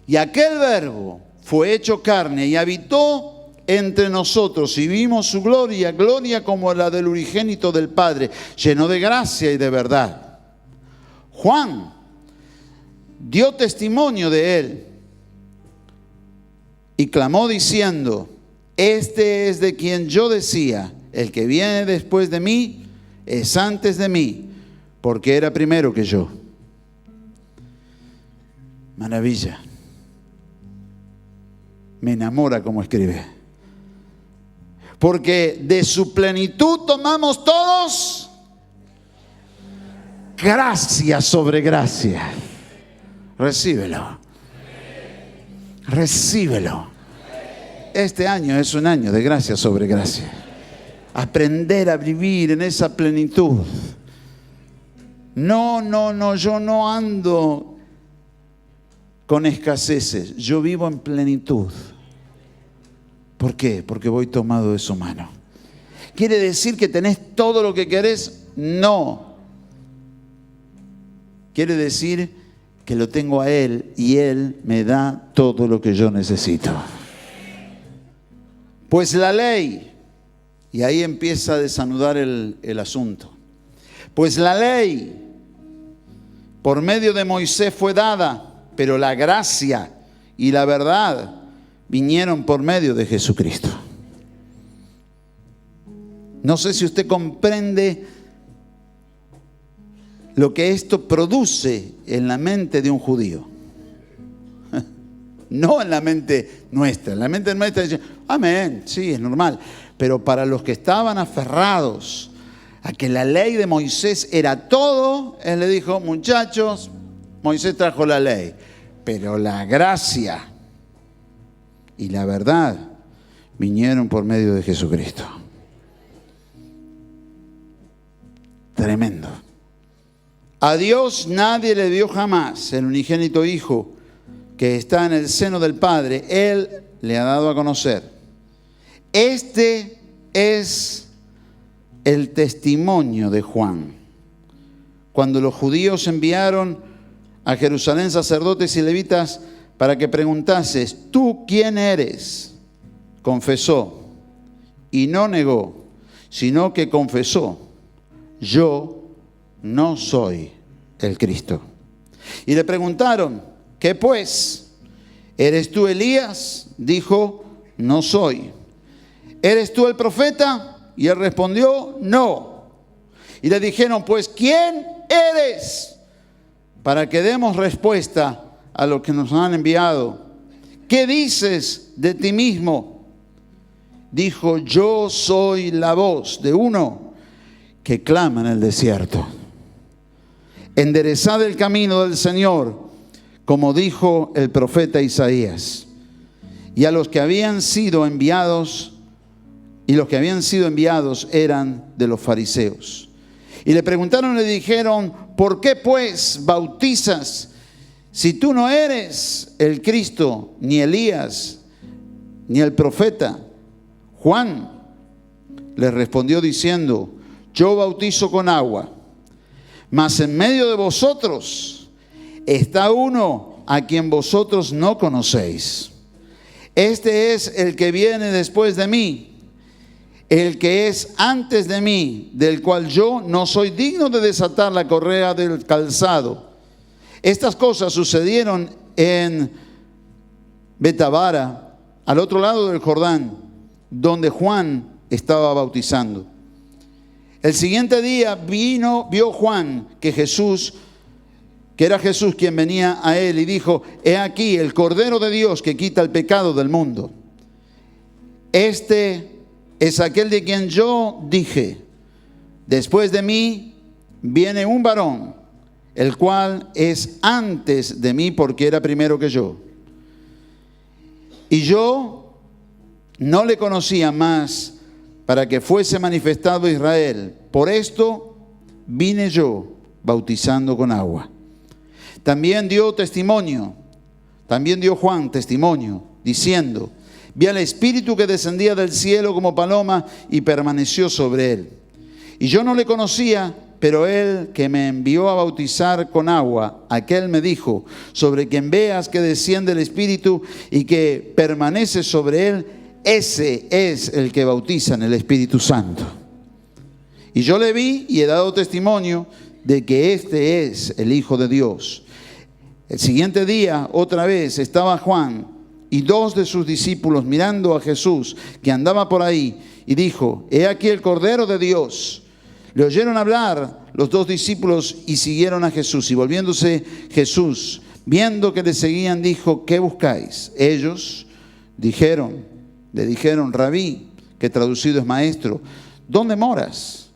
Y aquel Verbo fue hecho carne y habitó entre nosotros, y vimos su gloria, gloria como la del unigénito del Padre, lleno de gracia y de verdad. Juan dio testimonio de él y clamó diciendo: este es de quien yo decía, el que viene después de mí es antes de mí, porque era primero que yo. Maravilla. Me enamora como escribe. Porque de su plenitud tomamos todos gracia sobre gracia. Recíbelo. Recíbelo. Este año es un año de gracia sobre gracia. Aprender a vivir en esa plenitud. No, yo no ando con escaseces. Yo vivo en plenitud. ¿Por qué? Porque voy tomado de su mano. ¿Quiere decir que tenés todo lo que querés? No. Quiere decir que lo tengo a Él y Él me da todo lo que yo necesito. Pues la ley, y ahí empieza a desanudar el asunto. Pues la ley por medio de Moisés fue dada, pero la gracia y la verdad vinieron por medio de Jesucristo. No sé si usted comprende lo que esto produce en la mente de un judío. No en la mente nuestra. En la mente nuestra dice, amén, sí, es normal. Pero para los que estaban aferrados a que la ley de Moisés era todo, él le dijo, muchachos, Moisés trajo la ley, pero la gracia y la verdad vinieron por medio de Jesucristo. Tremendo. A Dios nadie le dio jamás el unigénito Hijo que está en el seno del Padre. Él le ha dado a conocer. Este es el testimonio de Juan. Cuando los judíos enviaron a Jerusalén sacerdotes y levitas para que preguntases, ¿tú quién eres? Confesó y no negó, sino que confesó, yo no soy el Cristo. Y le preguntaron, ¿qué pues? ¿Eres tú Elías? Dijo, no soy. ¿Eres tú el profeta? Y él respondió, no. Y le dijeron, pues, ¿quién eres? Para que demos respuesta a lo que nos han enviado. ¿Qué dices de ti mismo? Dijo, yo soy la voz de uno que clama en el desierto. Enderezad el camino del Señor, como dijo el profeta Isaías. Y a los que habían sido enviados, eran de los fariseos. Y le preguntaron, le dijeron, ¿por qué pues bautizas si tú no eres el Cristo, ni Elías, ni el profeta? Juan les respondió diciendo, yo bautizo con agua, mas en medio de vosotros está uno a quien vosotros no conocéis. Este es el que viene después de mí, el que es antes de mí, del cual yo no soy digno de desatar la correa del calzado. Estas cosas sucedieron en Betabara, al otro lado del Jordán, donde Juan estaba bautizando. El siguiente día vio Juan que era Jesús quien venía a él y dijo, he aquí el Cordero de Dios que quita el pecado del mundo. Este es aquel de quien yo dije, después de mí viene un varón, el cual es antes de mí porque era primero que yo. Y yo no le conocía más para que fuese manifestado a Israel. Por esto vine yo bautizando con agua. También dio testimonio También dio Juan testimonio, diciendo: vi al Espíritu que descendía del cielo como paloma y permaneció sobre él. Y yo no le conocía, pero él que me envió a bautizar con agua, aquel me dijo: sobre quien veas que desciende el Espíritu y que permanece sobre él, ese es el que bautiza en el Espíritu Santo. Y yo le vi y he dado testimonio de que este es el Hijo de Dios. El siguiente día, otra vez, estaba Juan y 2 de sus discípulos mirando a Jesús, que andaba por ahí, y dijo: he aquí el Cordero de Dios. Le oyeron hablar los 2 discípulos y siguieron a Jesús. Y volviéndose Jesús, viendo que le seguían, dijo: ¿qué buscáis? Ellos le dijeron: Rabí, que traducido es maestro, ¿dónde moras?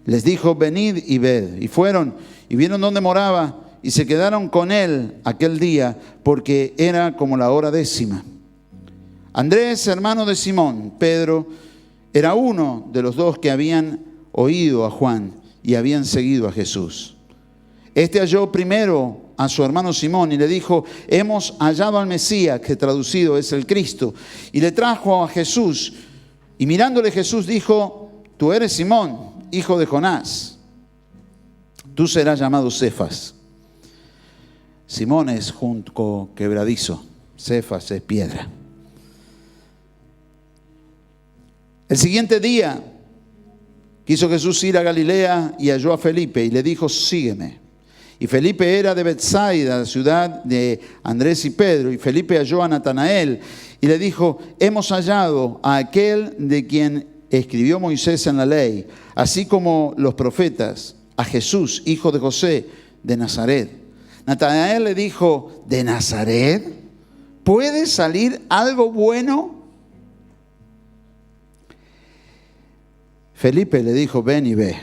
Les dijo: venid y ved. Y fueron y vieron dónde moraba y se quedaron con él aquel día, porque era como la hora 10:00. Andrés, hermano de Simón, Pedro, era uno de los 2 que habían oído a Juan y habían seguido a Jesús. Este halló primero a su hermano Simón y le dijo: hemos hallado al Mesías, que traducido es el Cristo. Y le trajo a Jesús, y mirándole Jesús dijo: tú eres Simón, hijo de Jonás, tú serás llamado Cefas. Simón es junco quebradizo, Cefas es piedra. El siguiente día quiso Jesús ir a Galilea y halló a Felipe y le dijo: sígueme. Y Felipe era de Betsaida, ciudad de Andrés y Pedro. Y Felipe halló a Natanael y le dijo: hemos hallado a aquel de quien escribió Moisés en la ley, así como los profetas, a Jesús, hijo de José, de Nazaret. Natanael le dijo: ¿de Nazaret puede salir algo bueno? Felipe le dijo: ven y ve.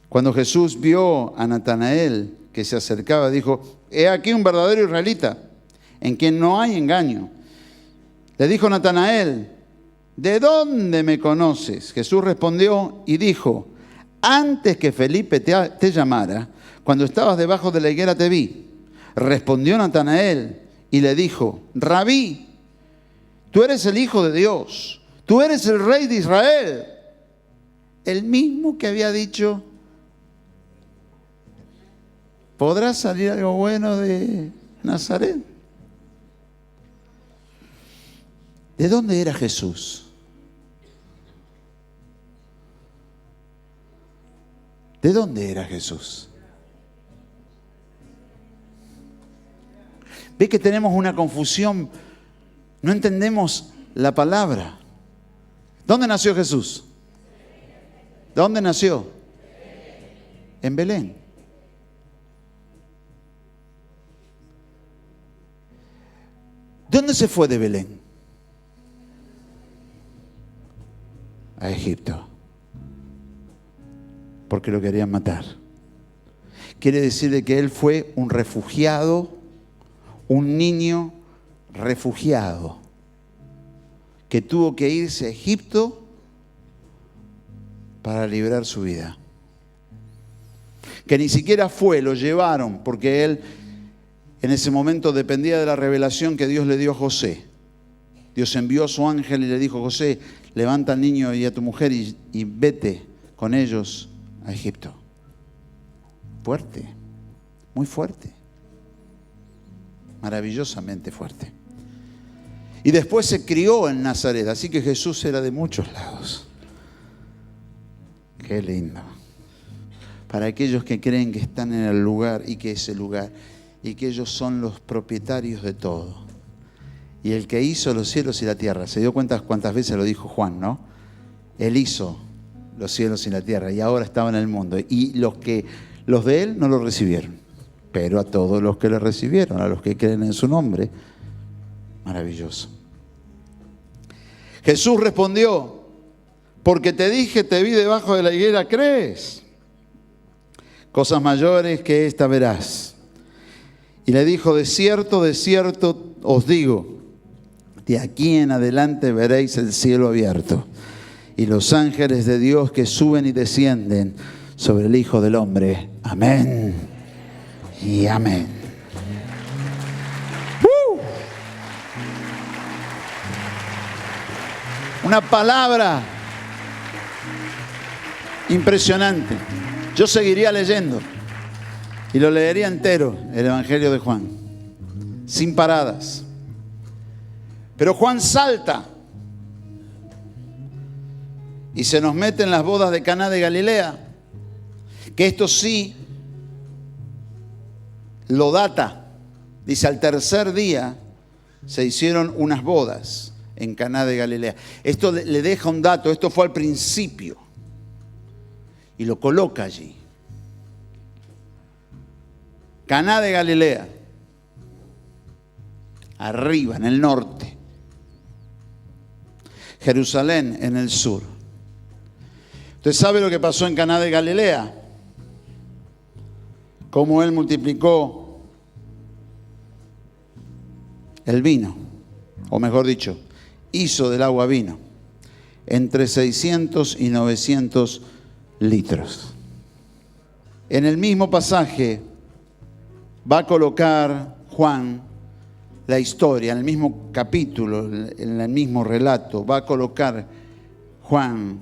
Cuando Jesús vio a Natanael que se acercaba, dijo: he aquí un verdadero israelita, en quien no hay engaño. Le dijo Natanael: ¿de dónde me conoces? Jesús respondió y dijo: antes que Felipe te llamara, cuando estabas debajo de la higuera te vi. Respondió Natanael y le dijo: Rabí, tú eres el Hijo de Dios, tú eres el Rey de Israel. El mismo que había dicho: ¿podrá salir algo bueno de Nazaret? ¿De dónde era Jesús? ¿De dónde era Jesús? Ve que tenemos una confusión, no entendemos la palabra. ¿Dónde nació Jesús? ¿Dónde nació? En Belén. ¿Dónde se fue de Belén? A Egipto. Porque lo querían matar. Quiere decir de que él fue un refugiado, un niño refugiado, que tuvo que irse a Egipto para librar su vida. Que ni siquiera fue, lo llevaron, porque él en ese momento dependía de la revelación que Dios le dio a José. Dios envió a su ángel y le dijo: José, levanta al niño y a tu mujer y vete con ellos a Egipto. Fuerte, muy fuerte, maravillosamente fuerte. Y después se crió en Nazaret, así que Jesús era de muchos lados. Qué lindo. Para aquellos que creen que están en el lugar y que ese lugar, y que ellos son los propietarios de todo. Y el que hizo los cielos y la tierra, ¿se dio cuenta cuántas veces lo dijo Juan, no? Él hizo los cielos y la tierra y ahora estaba en el mundo. Y los de él no lo recibieron, pero a todos los que le recibieron, a los que creen en su nombre, maravilloso. Jesús respondió: porque te dije, te vi debajo de la higuera, ¿crees? Cosas mayores que esta verás. Y le dijo: de cierto os digo, de aquí en adelante veréis el cielo abierto y los ángeles de Dios que suben y descienden sobre el Hijo del Hombre. Amén y amén. Una palabra impresionante. Yo seguiría leyendo y lo leería entero, el Evangelio de Juan, sin paradas. Pero Juan salta y se nos mete en las bodas de Caná de Galilea, que esto sí lo data. Dice, al tercer día se hicieron unas bodas en Caná de Galilea. Esto le deja un dato, esto fue al principio. Y lo coloca allí. Caná de Galilea, arriba, en el norte. Jerusalén, en el sur. ¿Usted sabe lo que pasó en Caná de Galilea? Cómo él multiplicó el vino, o mejor dicho, hizo del agua vino, entre 600 y 900 litros. En el mismo pasaje va a colocar Juan la historia, en el mismo capítulo, en el mismo relato, va a colocar Juan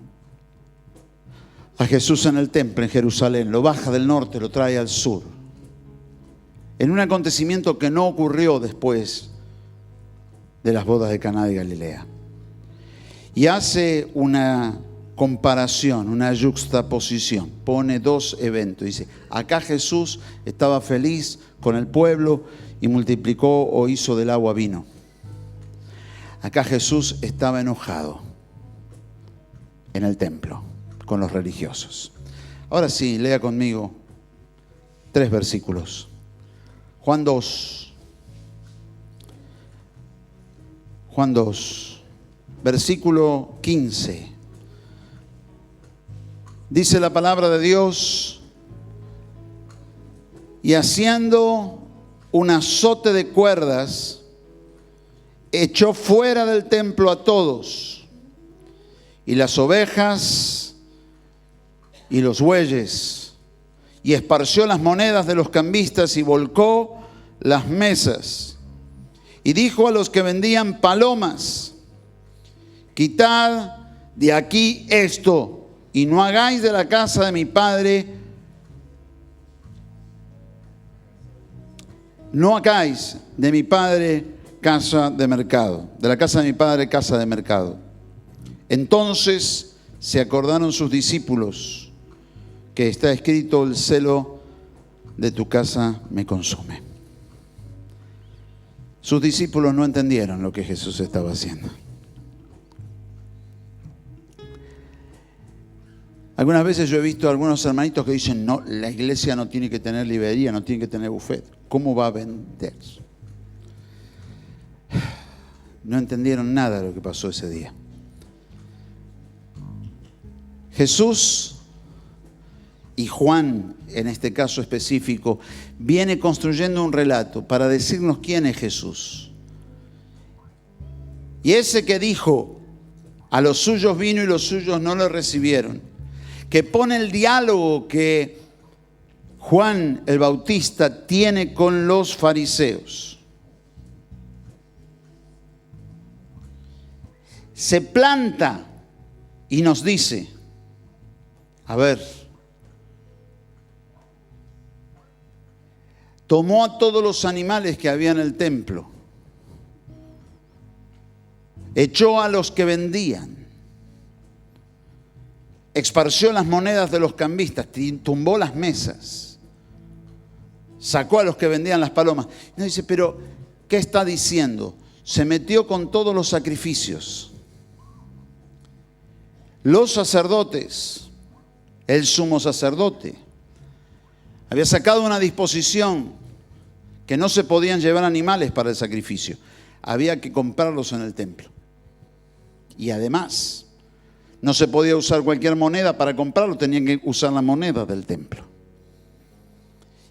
a Jesús en el templo en Jerusalén, lo baja del norte, lo trae al sur, en un acontecimiento que no ocurrió después de las bodas de Caná de Galilea. Y hace una comparación, una yuxtaposición, pone dos eventos. Dice, acá Jesús estaba feliz con el pueblo y multiplicó o hizo del agua vino. Acá Jesús estaba enojado en el templo con los religiosos. Ahora sí, lea conmigo 3 versículos. Juan 2, versículo 15. Dice la palabra de Dios, y haciendo un azote de cuerdas, echó fuera del templo a todos, y las ovejas y los bueyes, y esparció las monedas de los cambistas y volcó las mesas. Y dijo a los que vendían palomas, quitad de aquí esto, y no hagáis de la casa de mi padre, no hagáis de mi padre casa de mercado, de la casa de mi padre casa de mercado. Entonces se acordaron sus discípulos que está escrito, el celo de tu casa me consume. Sus discípulos no entendieron lo que Jesús estaba haciendo. Algunas veces yo he visto a algunos hermanitos que dicen, no, la iglesia no tiene que tener librería, no tiene que tener buffet. ¿Cómo va a vender? No entendieron nada de lo que pasó ese día. Jesús y Juan, en este caso específico, viene construyendo un relato para decirnos quién es Jesús. Y ese que dijo, a los suyos vino y los suyos no le recibieron, que pone el diálogo que Juan el Bautista tiene con los fariseos. Se planta y nos dice, a ver, tomó a todos los animales que había en el templo, echó a los que vendían, esparció las monedas de los cambistas, tumbó las mesas, sacó a los que vendían las palomas. Y nos dice, pero ¿qué está diciendo? Se metió con todos los sacrificios. Los sacerdotes, el sumo sacerdote, había sacado una disposición que no se podían llevar animales para el sacrificio. Había que comprarlos en el templo. Y además, no se podía usar cualquier moneda para comprarlo, tenían que usar la moneda del templo.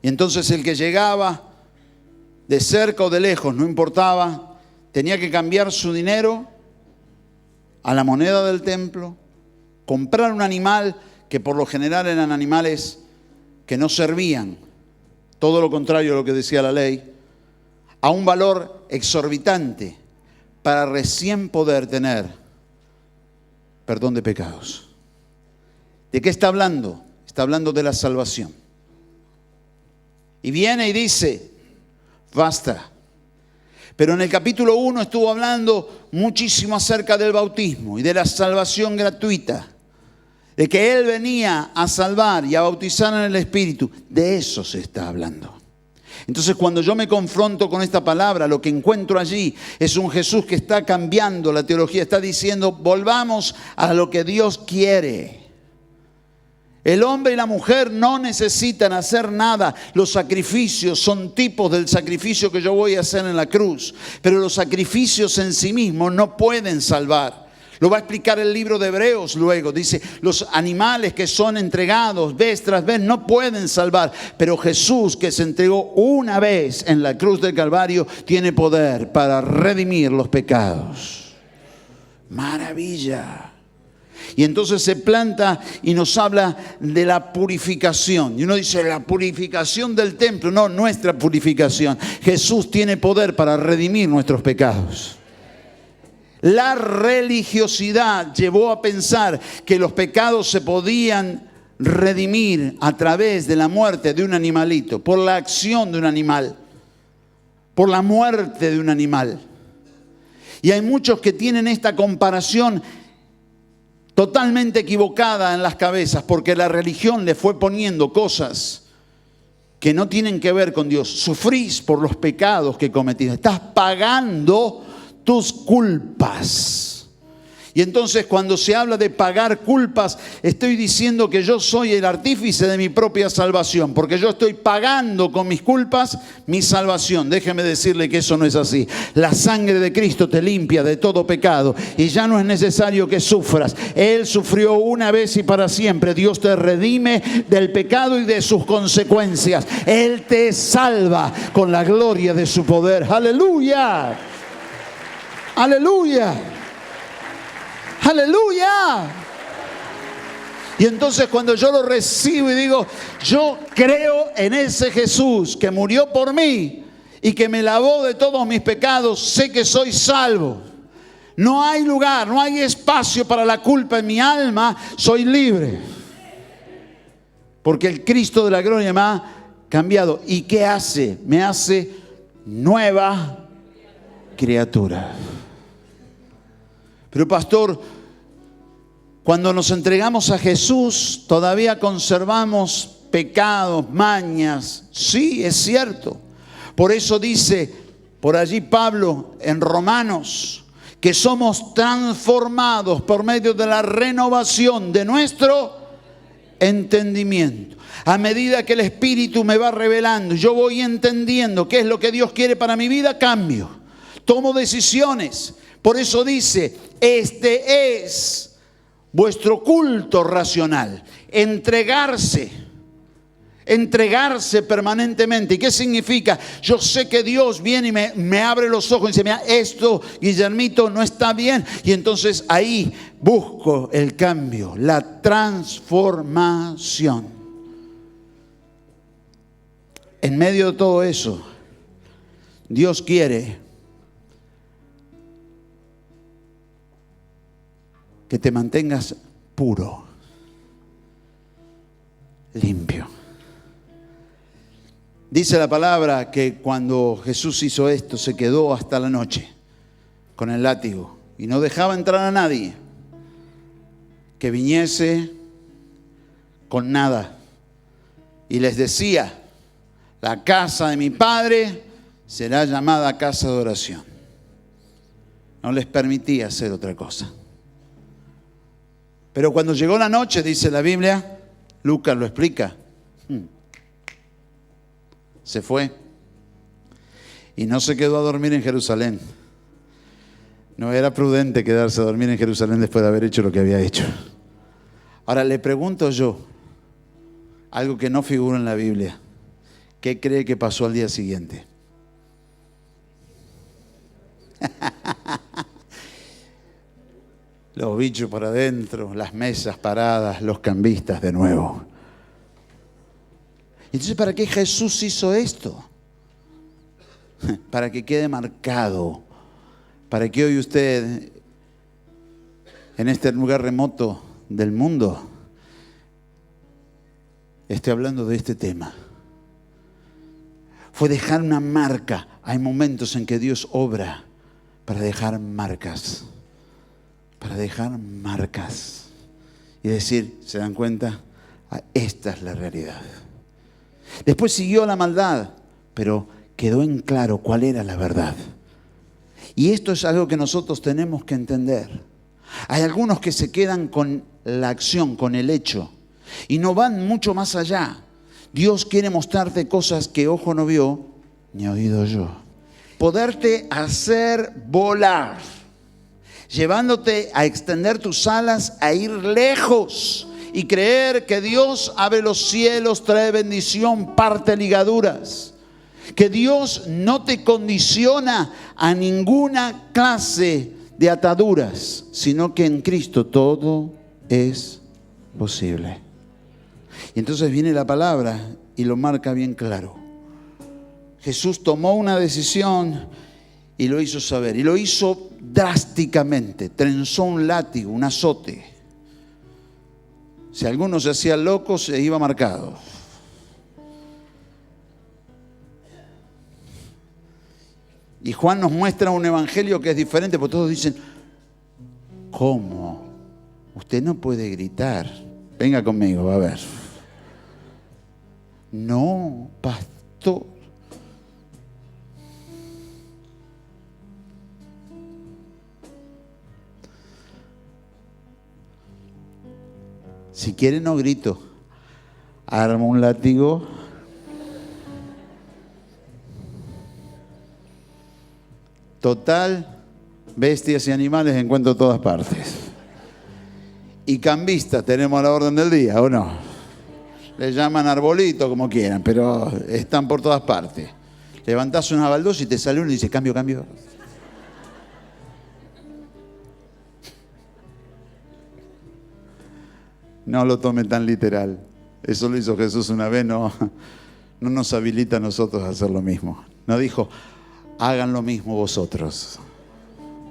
Y entonces el que llegaba de cerca o de lejos, no importaba, tenía que cambiar su dinero a la moneda del templo, comprar un animal que por lo general eran animales que no servían, todo lo contrario a lo que decía la ley, a un valor exorbitante para recién poder tener perdón de pecados. ¿De qué está hablando? Está hablando de la salvación. Y viene y dice, basta. Pero en el capítulo 1 estuvo hablando muchísimo acerca del bautismo y de la salvación gratuita. De que Él venía a salvar y a bautizar en el Espíritu. De eso se está hablando. Entonces cuando yo me confronto con esta palabra, lo que encuentro allí es un Jesús que está cambiando la teología. Está diciendo, volvamos a lo que Dios quiere. El hombre y la mujer no necesitan hacer nada. Los sacrificios son tipos del sacrificio que yo voy a hacer en la cruz. Pero los sacrificios en sí mismos no pueden salvar. Lo va a explicar el libro de Hebreos luego. Dice, los animales que son entregados vez tras vez no pueden salvar. Pero Jesús, que se entregó una vez en la cruz del Calvario, tiene poder para redimir los pecados. Maravilla. Y entonces se planta y nos habla de la purificación. Y uno dice, la purificación del templo. No, nuestra purificación. Jesús tiene poder para redimir nuestros pecados. La religiosidad llevó a pensar que los pecados se podían redimir a través de la muerte de un animalito, por la acción de un animal, por la muerte de un animal. Y hay muchos que tienen esta comparación totalmente equivocada en las cabezas, porque la religión le fue poniendo cosas que no tienen que ver con Dios. Sufrís por los pecados que cometiste. Estás pagando tus culpas. Y entonces cuando se habla de pagar culpas, estoy diciendo que yo soy el artífice de mi propia salvación, porque yo estoy pagando con mis culpas mi salvación. Déjeme decirle que eso no es así. La sangre de Cristo te limpia de todo pecado y ya no es necesario que sufras. Él sufrió una vez y para siempre. Dios te redime del pecado y de sus consecuencias. Él te salva con la gloria de su poder. ¡Aleluya! ¡Aleluya! ¡Aleluya! Y entonces cuando yo lo recibo y digo, yo creo en ese Jesús que murió por mí y que me lavó de todos mis pecados, sé que soy salvo. No hay lugar, no hay espacio para la culpa en mi alma, soy libre. Porque el Cristo de la gloria me ha cambiado. ¿Y qué hace? Me hace nueva criatura. Pero pastor, cuando nos entregamos a Jesús, todavía conservamos pecados, mañas. Sí, es cierto. Por eso dice por allí Pablo en Romanos, que somos transformados por medio de la renovación de nuestro entendimiento. A medida que el Espíritu me va revelando, yo voy entendiendo qué es lo que Dios quiere para mi vida, cambio. Tomo decisiones. Por eso dice, este es vuestro culto racional. Entregarse permanentemente. ¿Y qué significa? Yo sé que Dios viene y me abre los ojos y dice, mira, esto, Guillermito, no está bien. Y entonces ahí busco el cambio, la transformación. En medio de todo eso, Dios quiere que te mantengas puro, limpio. Dice la palabra que cuando Jesús hizo esto, se quedó hasta la noche con el látigo y no dejaba entrar a nadie que viniese con nada. Y les decía, la casa de mi Padre será llamada casa de oración. No les permitía hacer otra cosa. Pero cuando llegó la noche, dice la Biblia, Lucas lo explica, se fue y no se quedó a dormir en Jerusalén. No era prudente quedarse a dormir en Jerusalén después de haber hecho lo que había hecho. Ahora le pregunto yo, algo que no figura en la Biblia, ¿qué cree que pasó al día siguiente? Los bichos para adentro, las mesas paradas, los cambistas de nuevo. Entonces, ¿para qué Jesús hizo esto? Para que quede marcado, para que hoy usted en este lugar remoto del mundo esté hablando de este tema. Fue dejar una marca. Hay momentos en que Dios obra para dejar marcas. Para dejar marcas. Y decir, ¿se dan cuenta? Esta es la realidad. Después siguió la maldad, pero quedó en claro cuál era la verdad. Y esto es algo que nosotros tenemos que entender. Hay algunos que se quedan con la acción, con el hecho, y no van mucho más allá. Dios quiere mostrarte cosas que ojo no vio, ni oído yo. Poderte hacer volar, llevándote a extender tus alas, a ir lejos y creer que Dios abre los cielos, trae bendición, parte ligaduras. Que Dios no te condiciona a ninguna clase de ataduras, sino que en Cristo todo es posible. Y entonces viene la palabra y lo marca bien claro. Jesús tomó una decisión y lo hizo saber. Y lo hizo drásticamente. Trenzó un látigo, un azote. Si alguno se hacía loco, se iba marcado. Y Juan nos muestra un evangelio que es diferente, porque todos dicen, ¿cómo? Usted no puede gritar. Venga conmigo, va a ver. No, pastor. Si quiere no grito. Armo un látigo. Total, bestias y animales encuentro en todas partes. Y cambistas tenemos a la orden del día, ¿o no? Le llaman arbolito como quieran, pero están por todas partes. Levantás una baldosa y te sale uno y dice, cambio, cambio. No lo tome tan literal. Eso lo hizo Jesús una vez, no nos habilita a nosotros a hacer lo mismo. No dijo, hagan lo mismo vosotros.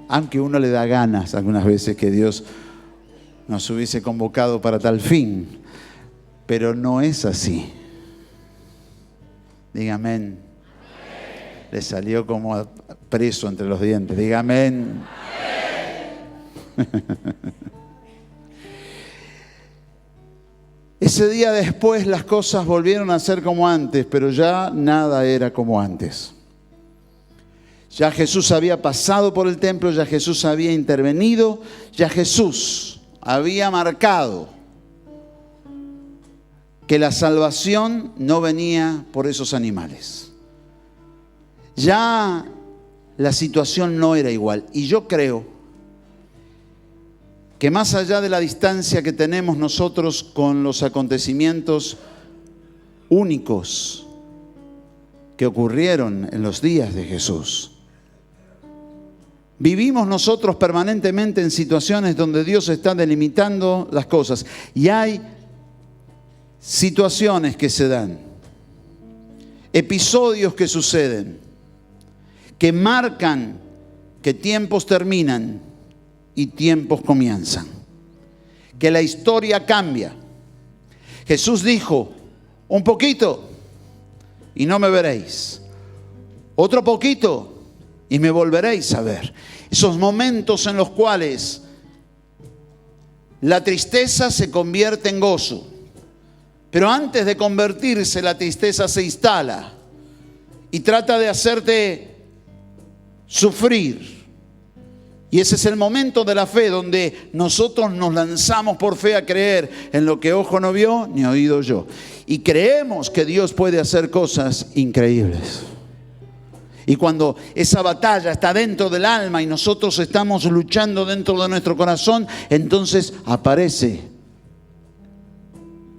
Aunque uno le da ganas algunas veces que Dios nos hubiese convocado para tal fin. Pero no es así. Diga amén. Le salió como preso entre los dientes. Diga amén. Ese día después las cosas volvieron a ser como antes, pero ya nada era como antes. Ya Jesús había pasado por el templo, ya Jesús había intervenido, ya Jesús había marcado que la salvación no venía por esos animales. Ya la situación no era igual. Y yo creo que más allá de la distancia que tenemos nosotros con los acontecimientos únicos que ocurrieron en los días de Jesús, vivimos nosotros permanentemente en situaciones donde Dios está delimitando las cosas. Y hay situaciones que se dan, episodios que suceden, que marcan que tiempos terminan y tiempos comienzan, que la historia cambia. Jesús dijo, un poquito y no me veréis, otro poquito y me volveréis a ver. Esos momentos en los cuales la tristeza se convierte en gozo, pero antes de convertirse la tristeza se instala y trata de hacerte sufrir. Y ese es el momento de la fe donde nosotros nos lanzamos por fe a creer en lo que ojo no vio ni oído yo. Y creemos que Dios puede hacer cosas increíbles. Y cuando esa batalla está dentro del alma y nosotros estamos luchando dentro de nuestro corazón, entonces aparece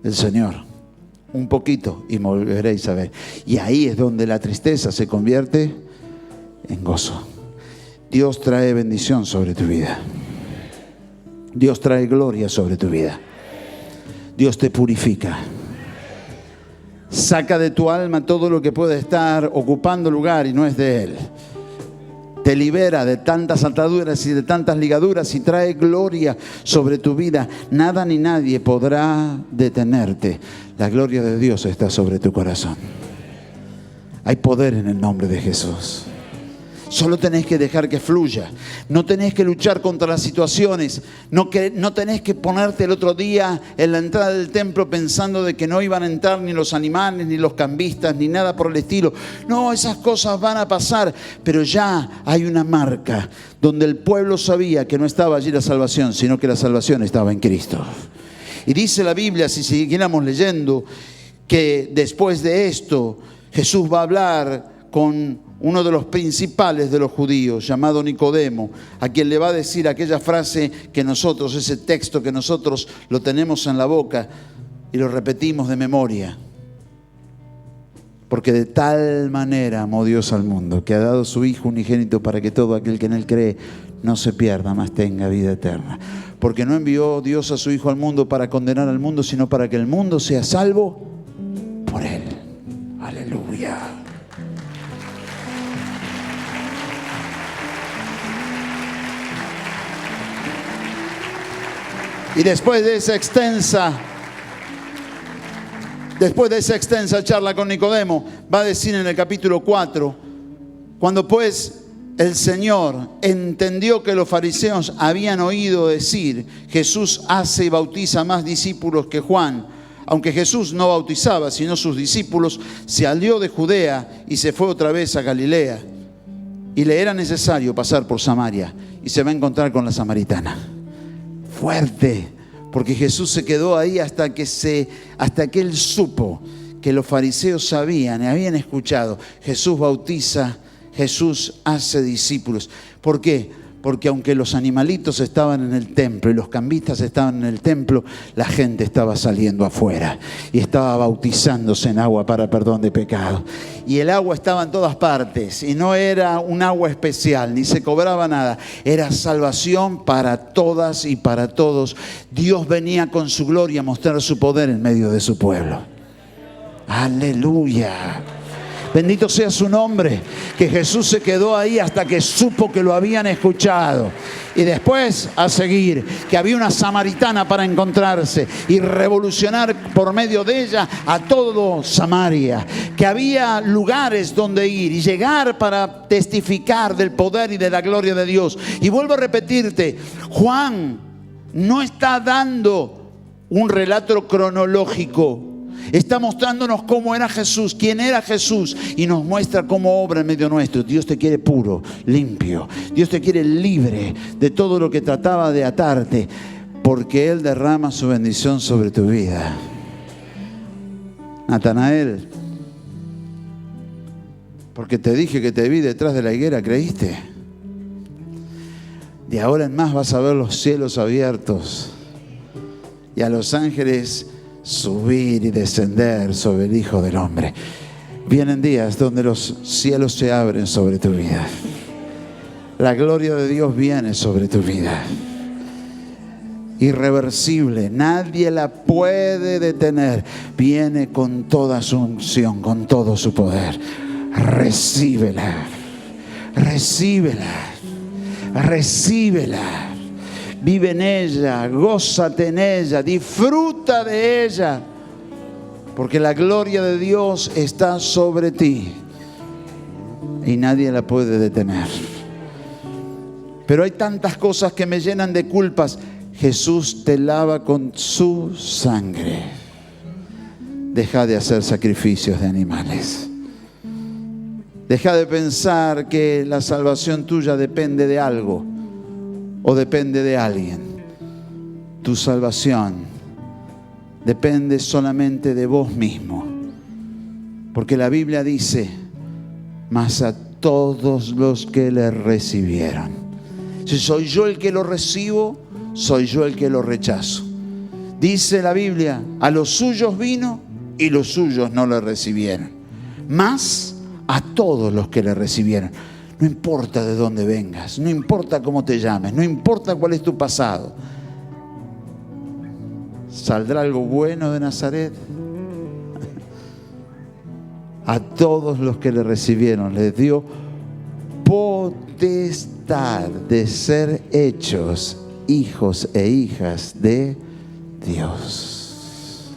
el Señor. Un poquito y me volveréis a ver. Y ahí es donde la tristeza se convierte en gozo. Dios trae bendición sobre tu vida. Dios trae gloria sobre tu vida. Dios te purifica. Saca de tu alma todo lo que puede estar ocupando lugar y no es de Él. te libera de tantas ataduras y de tantas ligaduras y trae gloria sobre tu vida. Nada ni nadie podrá detenerte. La gloria de Dios está sobre tu corazón. Hay poder en el nombre de Jesús. Solo tenés que dejar que fluya. No tenés que luchar contra las situaciones. No tenés que ponerte el otro día en la entrada del templo pensando de que no iban a entrar ni los animales, ni los cambistas, ni nada por el estilo. No, esas cosas van a pasar. Pero ya hay una marca donde el pueblo sabía que no estaba allí la salvación, sino que la salvación estaba en Cristo. Y dice la Biblia, si siguiéramos leyendo, que después de esto Jesús va a hablar con uno de los principales de los judíos, llamado Nicodemo, a quien le va a decir aquella frase que nosotros, ese texto que nosotros lo tenemos en la boca y lo repetimos de memoria. Porque de tal manera amó Dios al mundo, que ha dado su Hijo unigénito para que todo aquel que en Él cree no se pierda, mas tenga vida eterna. Porque no envió Dios a su Hijo al mundo para condenar al mundo, sino para que el mundo sea salvo por Él. Aleluya. Y después de esa extensa charla con Nicodemo, va a decir en el capítulo 4, cuando pues el Señor entendió que los fariseos habían oído decir, Jesús hace y bautiza más discípulos que Juan, aunque Jesús no bautizaba, sino sus discípulos, se salió de Judea y se fue otra vez a Galilea. Y le era necesario pasar por Samaria y se va a encontrar con la samaritana. Fuerte, porque Jesús se quedó ahí hasta que él supo que los fariseos sabían y habían escuchado. Jesús bautiza, Jesús hace discípulos. ¿Por qué? Porque aunque los animalitos estaban en el templo y los cambistas estaban en el templo, la gente estaba saliendo afuera y estaba bautizándose en agua para perdón de pecado. Y el agua estaba en todas partes y no era un agua especial, ni se cobraba nada. Era salvación para todas y para todos. Dios venía con su gloria a mostrar su poder en medio de su pueblo. Aleluya. Bendito sea su nombre, que Jesús se quedó ahí hasta que supo que lo habían escuchado. Y después a seguir, que había una samaritana para encontrarse y revolucionar por medio de ella a todo Samaria. Que había lugares donde ir y llegar para testificar del poder y de la gloria de Dios. Y vuelvo a repetirte, Juan no está dando un relato cronológico. Está mostrándonos cómo era Jesús, quién era Jesús, y nos muestra cómo obra en medio nuestro. Dios te quiere puro, limpio. Dios te quiere libre de todo lo que trataba de atarte, porque Él derrama su bendición sobre tu vida. Natanael, porque te dije que te vi detrás de la higuera, ¿creíste? De ahora en más vas a ver los cielos abiertos y a los ángeles subir y descender sobre el Hijo del Hombre. Vienen días donde los cielos se abren sobre tu vida. La gloria de Dios viene sobre tu vida. Irreversible, nadie la puede detener. Viene con toda su unción, con todo su poder. Recíbela, recíbela, recíbela. Vive en ella, gózate en ella, disfruta de ella, porque la gloria de Dios está sobre ti y nadie la puede detener. Pero hay tantas cosas que me llenan de culpas. Jesús te lava con su sangre. Deja de hacer sacrificios de animales. Deja de pensar que la salvación tuya depende de algo o depende de alguien. Tu salvación depende solamente de vos mismo. Porque la Biblia dice, mas a todos los que le recibieron. Si soy yo el que lo recibo, soy yo el que lo rechazo. Dice la Biblia, a los suyos vino y los suyos no le recibieron. Mas a todos los que le recibieron. No importa de dónde vengas, no importa cómo te llames, no importa cuál es tu pasado. ¿Saldrá algo bueno de Nazaret? A todos los que le recibieron les dio potestad de ser hechos hijos e hijas de Dios.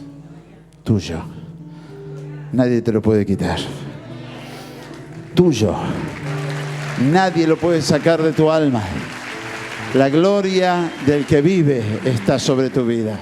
Tuyo. Nadie te lo puede quitar. Tuyo. Nadie lo puede sacar de tu alma. La gloria del que vive está sobre tu vida.